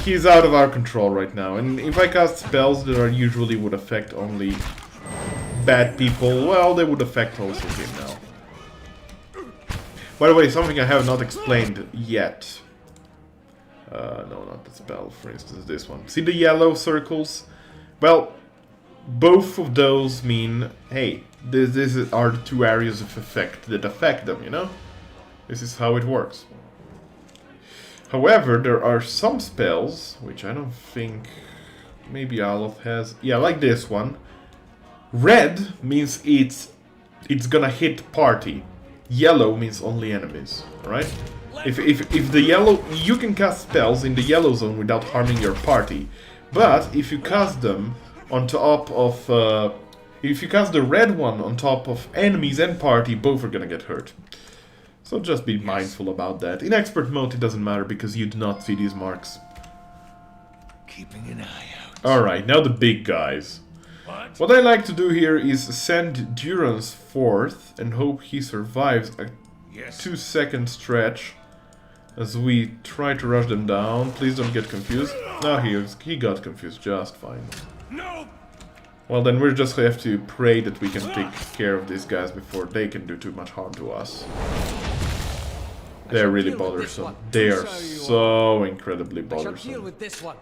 he's out of our control right now. And if I cast spells that are usually would affect only bad people, well, they would affect also him now. By the way, something I have not explained yet. No, not the spell, for instance, this one. See the yellow circles? Well, both of those mean, hey, this are the two areas of effect that affect them, you know? This is how it works. However, there are some spells, which I don't think maybe Aloth has. Yeah, like this one. Red means it's gonna hit party. Yellow means only enemies, alright? If the yellow... You can cast spells in the yellow zone without harming your party. But if you cast them on top of... if you cast the red one on top of enemies and party, both are gonna get hurt. So just be mindful about that. In expert mode it doesn't matter because you do not see these marks. Keeping an eye out. Alright, now the big guys. What I like to do here is send Durance forth and hope he survives a 2-second stretch as we try to rush them down. Please don't get confused. No, he got confused just fine. No. Well, then we just have to pray that we can take care of these guys before they can do too much harm to us. They're really bothersome. They are so incredibly I shall deal bothersome. with this one.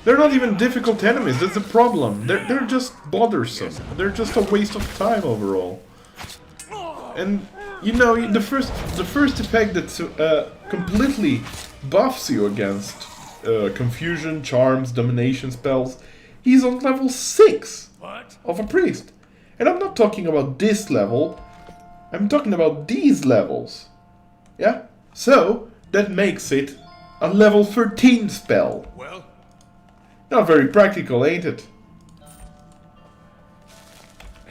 They're not even difficult enemies, that's the problem. They're just bothersome. They're just a waste of time overall. And, you know, the first effect that completely buffs you against confusion, charms, domination spells, he's on level 6 of a priest. And I'm not talking about this level, I'm talking about these levels. Yeah? So, that makes it a level 13 spell. Well, Not very practical, ain't it?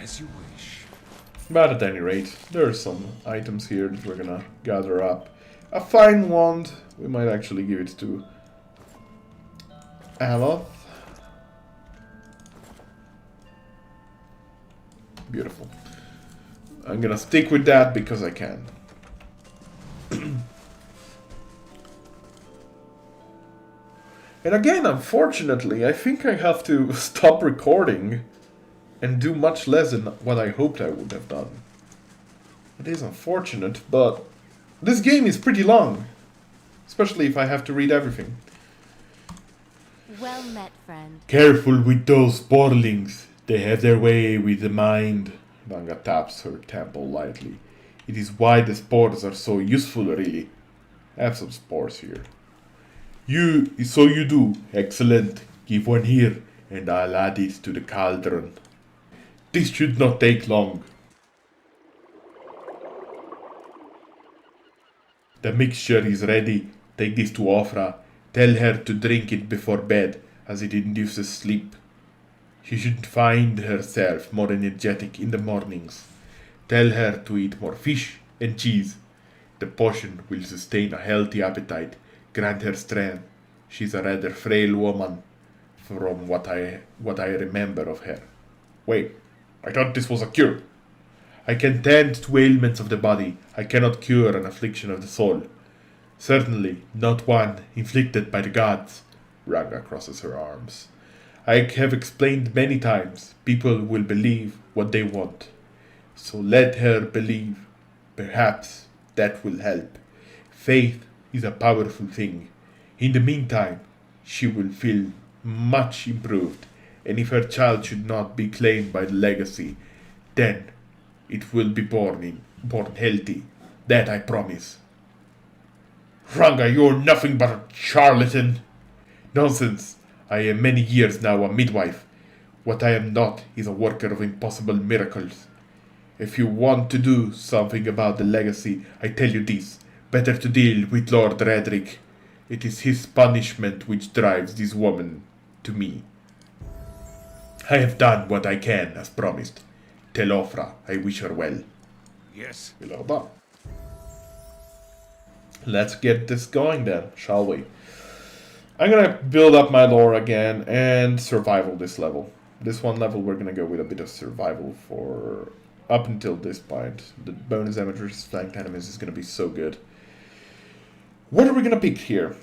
as you wish. But at any rate, there are some items here that we're gonna gather up. A fine wand, we might actually give it to Aloth. Beautiful. I'm gonna stick with that because I can. And again, unfortunately, I think I have to stop recording and do much less than what I hoped I would have done. It is unfortunate, but this game is pretty long. Especially if I have to read everything. Well met, friend. Careful with those sporelings. They have their way with the mind. Vanga taps her temple lightly. It is why the spores are so useful, really. I have some spores here. So you do. Excellent. Give one here, and I'll add it to the cauldron. This should not take long. The mixture is ready. Take this to Ofra. Tell her to drink it before bed, as it induces sleep. She should find herself more energetic in the mornings. Tell her to eat more fish and cheese. The potion will sustain a healthy appetite, grant her strength. She's a rather frail woman, from what I remember of her. Wait, I thought this was a cure. I can tend to ailments of the body. I cannot cure an affliction of the soul. Certainly not one inflicted by the gods. Ranga crosses her arms. I have explained many times, people will believe what they want. So let her believe. Perhaps that will help. Faith is a powerful thing. In the meantime, she will feel much improved, and if her child should not be claimed by the legacy, then it will be born healthy. That I promise. Ranga, you're nothing but a charlatan. Nonsense. I am many years now a midwife. What I am not is a worker of impossible miracles. If you want to do something about the legacy, I tell you this. Better to deal with Lord Redrick. It is his punishment which drives this woman to me. I have done what I can, as promised. Tell Ofra I wish her well. Yes. Well done. Let's get this going then, shall we? I'm gonna build up my lore again and survival this level. This one level we're gonna go with a bit of survival for up until this point. The bonus damage versus flanked enemies is gonna be so good. What are we gonna pick here?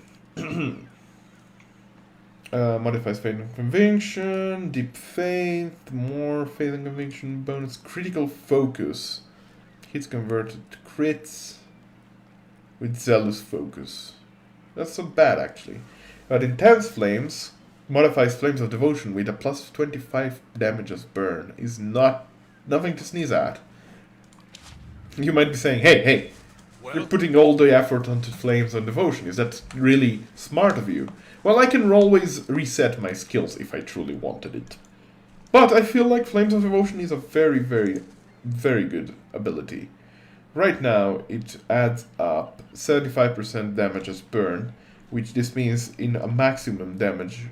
Modifies faith and conviction, deep faith, more faith and conviction, bonus critical focus. Hits converted to crits with zealous focus. That's not bad actually. But intense flames modifies flames of devotion with a plus 25 damage as burn. Is nothing to sneeze at. You might be saying, hey, you're putting all the effort onto flames and devotion. Is that really smart of you? Well, I can always reset my skills if I truly wanted it. But I feel like flames of devotion is a very, very, very good ability. Right now, it adds up 75% damage as burn, which this means in a maximum damage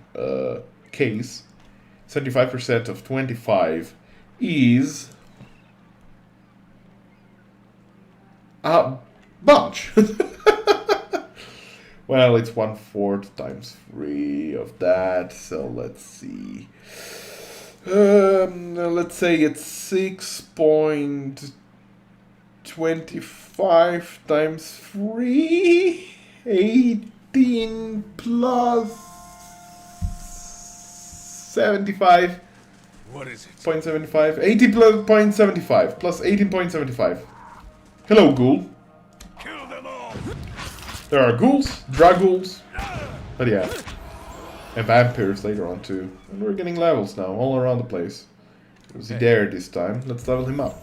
case, 75% of 25 is a bunch. Well, it's 1/4 times 3 of that, so let's see. Let's say it's 6.25 times 3, 18 plus 75. What is it? 0.75. 80 plus 0.75 plus 18.75. Hello, ghoul. Kill them all! There are ghouls, draghouls, but yeah, and vampires later on too. And we're getting levels now, all around the place. Was he there this time? Let's level him up.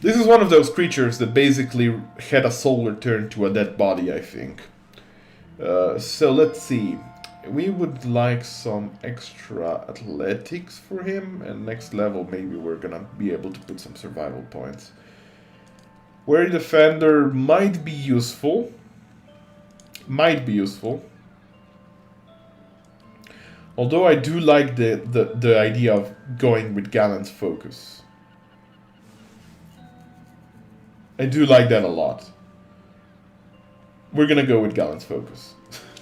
This is one of those creatures that basically had a soul return to a dead body, I think. So let's see. We would like some extra athletics for him, and next level maybe we're gonna be able to put some survival points. Wary Defender might be useful. Although I do like the idea of going with Gallant's Focus. I do like that a lot. We're gonna go with Gallant's Focus.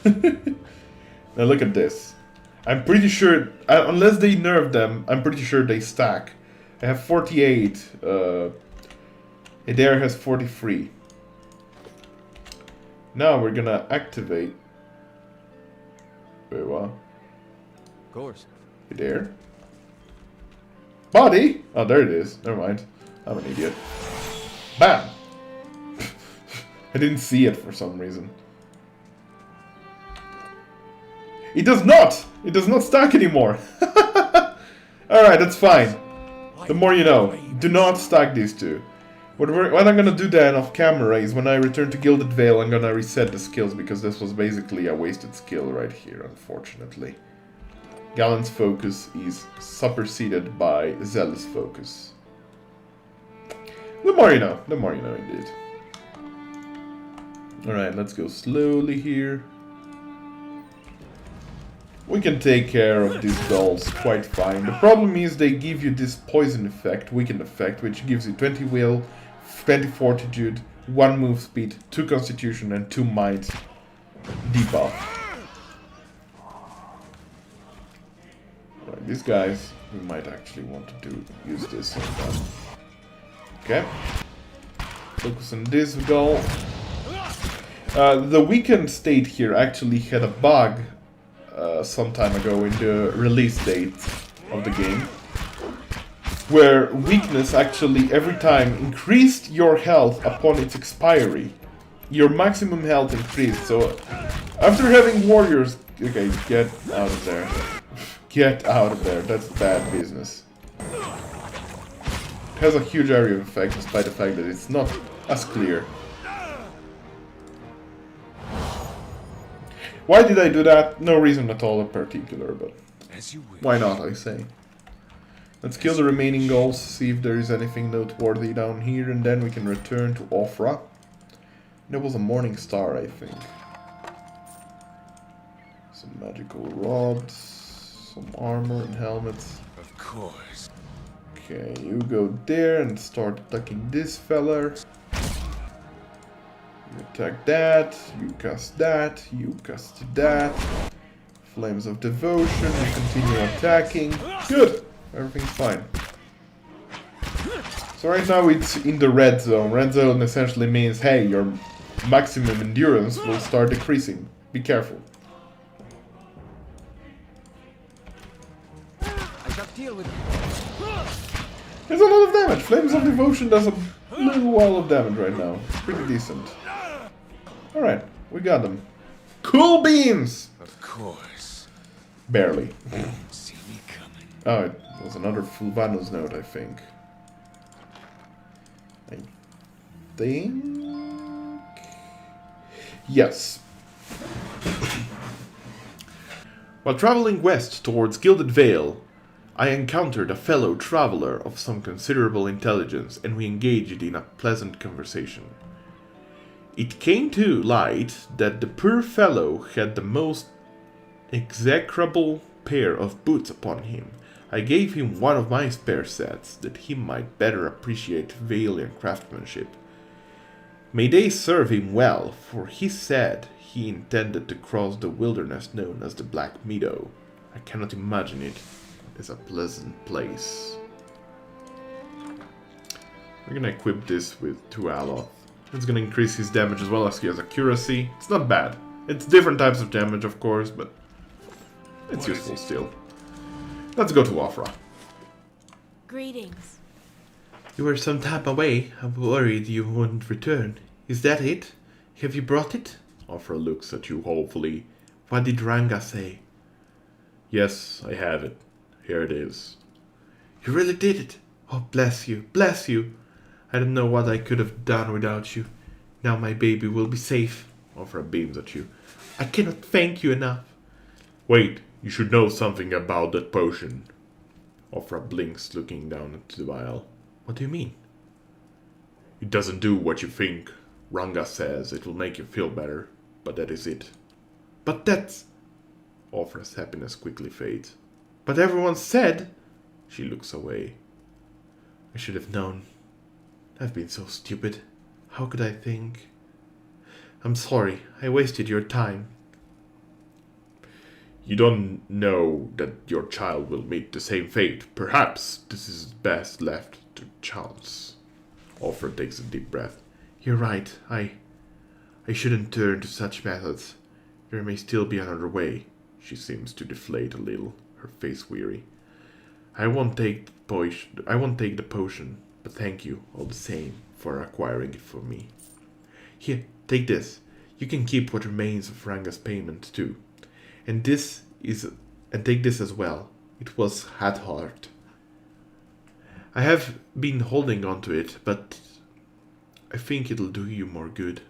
Now look at this. I'm pretty sure, unless they nerf them, I'm pretty sure they stack. I have 48. Adair has 43. Now we're gonna activate. Wait, what? Of course. Adair? Body? Oh, there it is. Never mind. I'm an idiot. Bam! I didn't see it for some reason. It does not! It does not stack anymore! Alright, that's fine. The more you know. Do not stack these two. What I'm gonna do then off camera is when I return to Gilded Vale, I'm gonna reset the skills because this was basically a wasted skill right here, unfortunately. Gallant's Focus is superseded by Zealous Focus. The more you know indeed. Alright, let's go slowly here. We can take care of these dolls quite fine. The problem is they give you this poison effect, weakened effect, which gives you 20 will, 20 fortitude, 1 move speed, 2 constitution, and 2 might debuff. Right, these guys, we might actually want to use this on them. Okay. Focus on this doll. The weakened state here actually had a bug some time ago in the release date of the game, where weakness actually every time increased your health upon its expiry. Your maximum health increased, so after having warriors... Okay, get out of there. Get out of there, that's bad business. It has a huge area of effect despite the fact that it's not as clear. Why did I do that? No reason at all in particular, but why not, I say. Let's kill the remaining goals, see if there is anything noteworthy down here, and then we can return to Ofra. There was a morning star, I think. Some magical rods, some armor and helmets. Of course. Okay, you go there and start attacking this feller. You attack that, you cast that, you cast that. Flames of Devotion, you continue attacking. Good! Everything's fine. So right now it's in the red zone. Red zone essentially means, hey, your maximum endurance will start decreasing. Be careful. I shall deal with There's a lot of damage. Flames of Devotion does a little while of damage right now. Pretty decent. Alright, we got them. Cool beans! Of course. Barely. See me coming. Oh, it was another Fulvano's note, I think. Yes. While traveling west towards Gilded Vale, I encountered a fellow traveler of some considerable intelligence, and we engaged in a pleasant conversation. It came to light that the poor fellow had the most execrable pair of boots upon him. I gave him one of my spare sets, that he might better appreciate Valian craftsmanship. May they serve him well, for he said he intended to cross the wilderness known as the Black Meadow. I cannot imagine it as a pleasant place. We're gonna equip this with to Aloth. It's gonna increase his damage as well as he has accuracy. It's not bad. It's different types of damage, of course, but it's useful still. Let's go to Ofra. Greetings. You were some time away. I'm worried you wouldn't return. Is that it? Have you brought it? Ofra looks at you hopefully. What did Ranga say? Yes, I have it. Here it is. You really did it. Oh, bless you, bless you. I don't know what I could have done without you. Now my baby will be safe. Ofra beams at you. I cannot thank you enough. Wait, you should know something about that potion. Ofra blinks, looking down at the vial. What do you mean? It doesn't do what you think. Ranga says it will make you feel better, but that is it. But that's... Ofra's happiness quickly fades. But everyone said... She looks away. I should have known. I've been so stupid. How could I think? I'm sorry, I wasted your time. You don't know that your child will meet the same fate. Perhaps this is best left to chance. Ofra takes a deep breath. You're right, I shouldn't turn to such methods. There may still be another way. She seems to deflate a little, her face weary. I won't take the potion, but thank you, all the same, for acquiring it for me. Here, take this. You can keep what remains of Ranga's payment, too. And take this as well. It was Hadhart. I have been holding on to it, but I think it'll do you more good.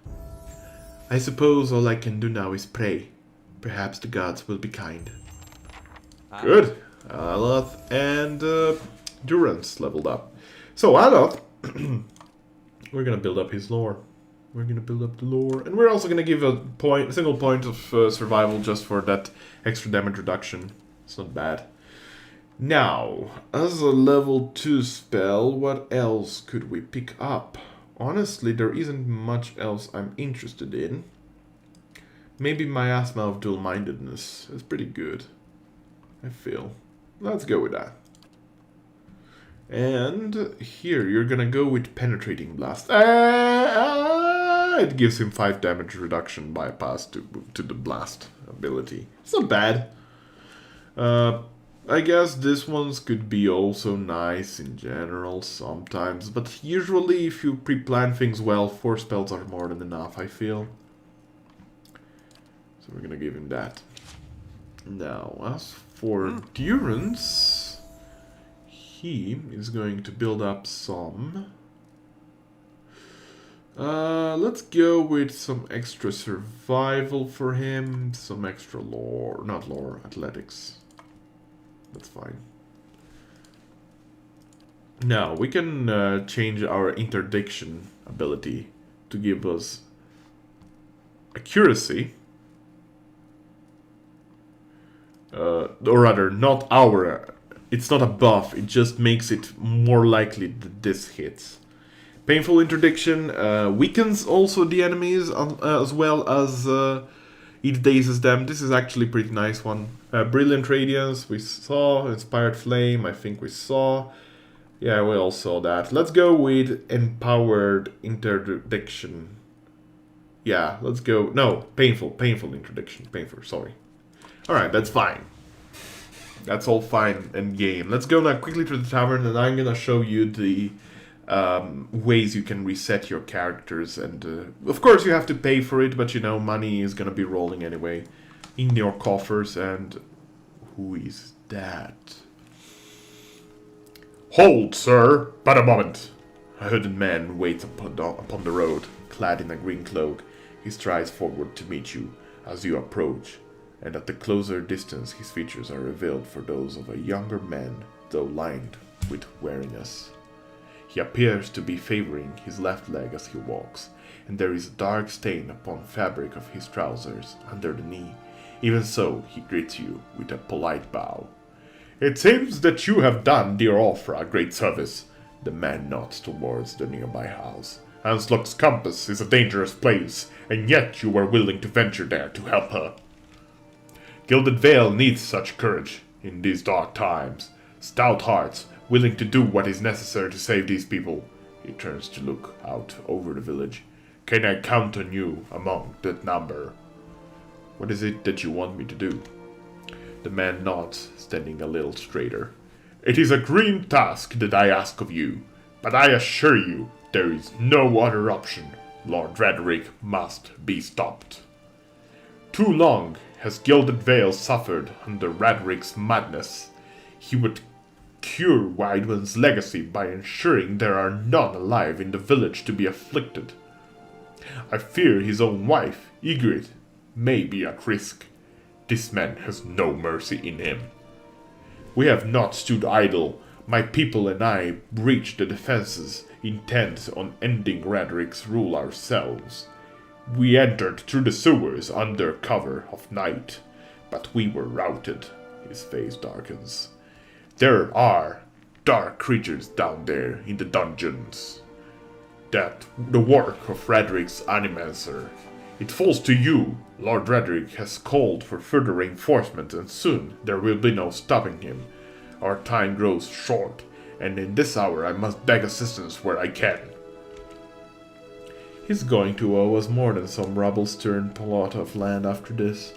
I suppose all I can do now is pray. Perhaps the gods will be kind. Good. Aloth and Durance leveled up. So Aloth, we're gonna build up his lore. We're gonna build up the lore, and we're also gonna give a single point of survival just for that extra damage reduction. It's not bad. Now, as a level 2 spell, what else could we pick up? Honestly, there isn't much else I'm interested in. Maybe Miasma of Dual-Mindedness is pretty good, I feel. Let's go with that. And here, you're gonna go with Penetrating Blast. It gives him 5 damage reduction bypass to the blast ability. It's not bad. I guess this ones could be also nice in general sometimes, but usually if you pre-plan things well, 4 spells are more than enough, I feel. So we're gonna give him that. Now, as for endurance, he is going to build up some. Let's go with some extra survival for him, some extra lore, not lore, athletics. That's fine. Now, we can change our interdiction ability to give us accuracy. Or rather, not our... It's not a buff, it just makes it more likely that this hits. Painful interdiction weakens also the enemies as well as it dazes them. This is actually a pretty nice one. Brilliant Radiance, we saw. Inspired Flame, I think we saw. Yeah, we all saw that. Let's go with Empowered Interdiction. Yeah, let's go. No, Painful Interdiction. Painful, sorry. Alright, that's fine. That's all fine and game. Let's go now quickly to the tavern, and I'm gonna show you the ways you can reset your characters. And of course you have to pay for it, but you know, money is gonna be rolling anyway in your coffers. And who is that? Hold, sir, but a moment. A hooded man waits upon the road, clad in a green cloak. He strides forward to meet you as you approach, and at the closer distance his features are revealed for those of a younger man, though lined with wariness. He appears to be favoring his left leg as he walks, and there is a dark stain upon fabric of his trousers under the knee. Even so, he greets you with a polite bow. It seems that you have done dear Orfra a great service. The man nods towards the nearby house. Anslög's compass is a dangerous place, and yet you were willing to venture there to help her. Gilded Vale needs such courage in these dark times. Stout hearts, willing to do what is necessary to save these people. He turns to look out over the village. Can I count on you among that number? What is it that you want me to do? The man nods, standing a little straighter. It is a grim task that I ask of you, but I assure you there is no other option. Lord Redrick must be stopped. Too long has Gilded Vale suffered under Radrick's madness. He would cure Wideman's legacy by ensuring there are none alive in the village to be afflicted. I fear his own wife, Ygritte, may be at risk. This man has no mercy in him. We have not stood idle. My people and I breached the defenses, intent on ending Radrick's rule ourselves. We entered through the sewers under cover of night, but we were routed. His face darkens. There are dark creatures down there in the dungeons. That the work of Radrick's Animancer. It falls to you. Lord Redrick has called for further reinforcement, and soon there will be no stopping him. Our time grows short, and in this hour I must beg assistance where I can. He's going to owe us more than some rubble-strewn plot of land after this.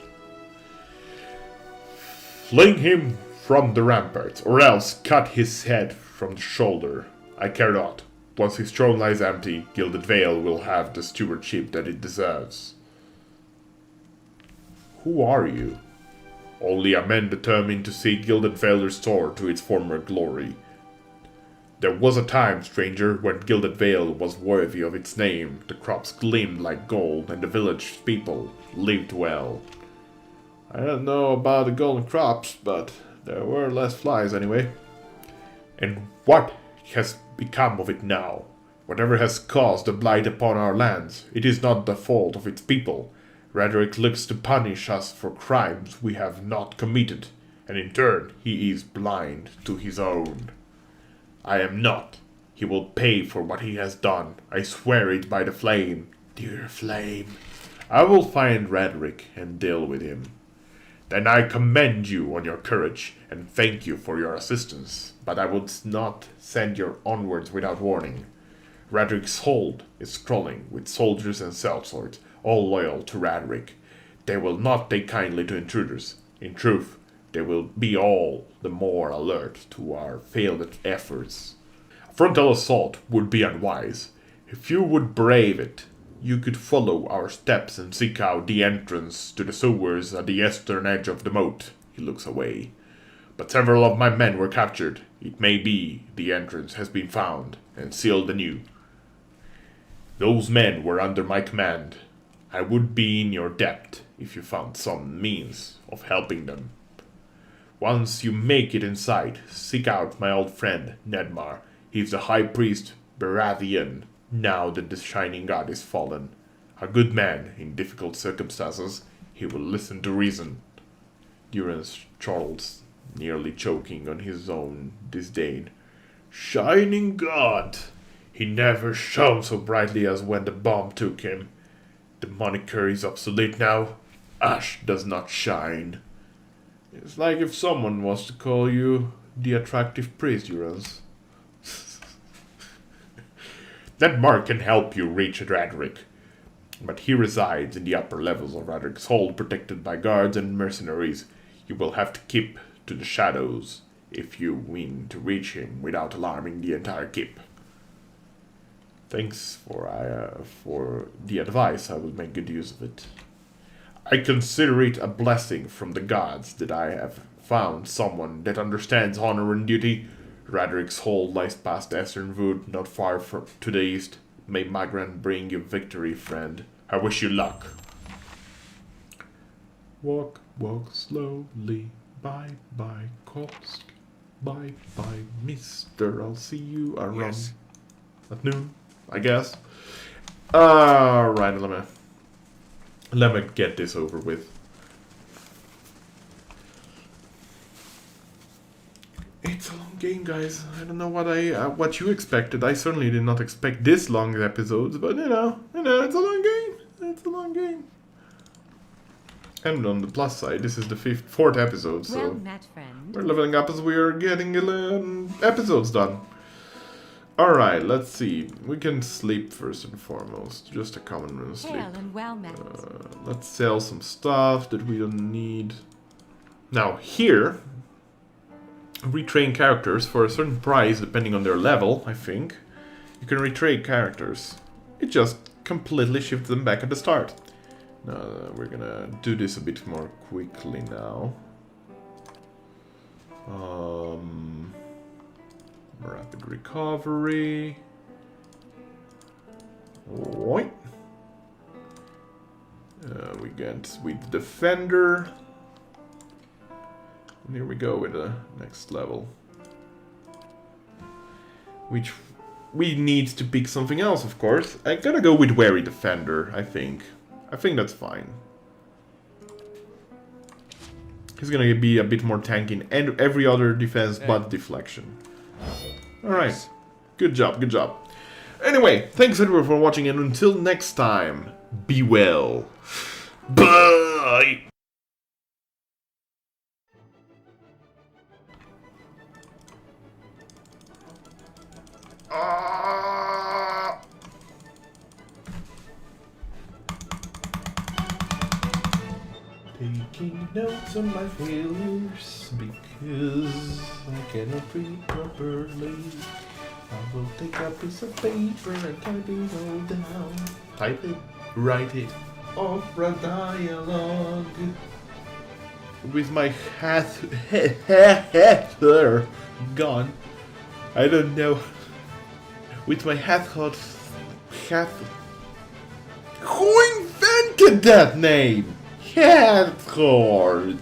Fling him from the ramparts, or else cut his head from the shoulder. I care not. Once his throne lies empty, Gilded Vale will have the stewardship that it deserves. Who are you? Only a man determined to see Gilded Vale restored to its former glory. There was a time, stranger, when Gilded Vale was worthy of its name. The crops gleamed like gold, and the village people lived well. I don't know about the golden crops, but there were less flies anyway. And what has become of it now? Whatever has caused the blight upon our lands, it is not the fault of its people. Redrick looks to punish us for crimes we have not committed, and in turn he is blind to his own. I am not. He will pay for what he has done. I swear it by the flame. Dear flame. I will find Redrick and deal with him. Then I commend you on your courage, and thank you for your assistance, but I would not send you onwards without warning. Radric's hold is crawling with soldiers and sellswords, all loyal to Radric. They will not take kindly to intruders. In truth, they will be all the more alert to our failed efforts. A frontal assault would be unwise. If you would brave it, you could follow our steps and seek out the entrance to the sewers at the eastern edge of the moat. He looks away. But several of my men were captured. It may be the entrance has been found and sealed anew. Those men were under my command. I would be in your debt if you found some means of helping them. Once you make it inside, seek out my old friend Nedmar. He is the high priest Barathian, now that the shining god is fallen. A good man in difficult circumstances. He will listen to reason. Durance Charles, nearly choking on his own disdain. Shining god! He never shone so brightly as when the bomb took him. The moniker is obsolete now. Ash does not shine. It's like if someone was to call you the attractive priest, Durance. That mark can help you reach Radric, but he resides in the upper levels of Radric's hold, protected by guards and mercenaries. You will have to keep to the shadows if you mean to reach him without alarming the entire keep. Thanks for the advice. I will make good use of it. I consider it a blessing from the gods that I have found someone that understands honor and duty. Radric's hold lies past Easternwood, not far from to the east. May Magran bring you victory, friend. I wish you luck. Walk, walk slowly. Bye, bye, Kopsk. Bye, bye, mister. I'll see you around at noon, I guess. Alright, let me get this over with. It's a long game, guys. I don't know what you expected. I certainly did not expect this long episodes, but you know, it's a long game. It's a long game. And on the plus side, this is the fourth episode, so Well met, friend. we're leveling up as we are getting episodes done. Alright, let's see. We can sleep first and foremost. Just a common run sleep. Hail and well met. Let's sell some stuff that we don't need. Now, here, retrain characters for a certain price, depending on their level, I think. You can retrain characters. It just completely shifts them back at the start. Now, we're gonna do this a bit more quickly now. Rapid recovery. Right. We get with defender. And here we go with the next level. Which we need to pick something else, of course. I gotta go with wary defender, I think. I think that's fine. He's gonna be a bit more tanky and every other defense but deflection. Alright. Good job, good job. Anyway, thanks everyone for watching, and until next time, be well. Bye! Taking notes on my failures because I cannot read properly. I will take a piece of paper and type it all down. Type it, write it, opera dialogue. With my hat gone. I don't know. With my hat. Who invented that name? Hathord.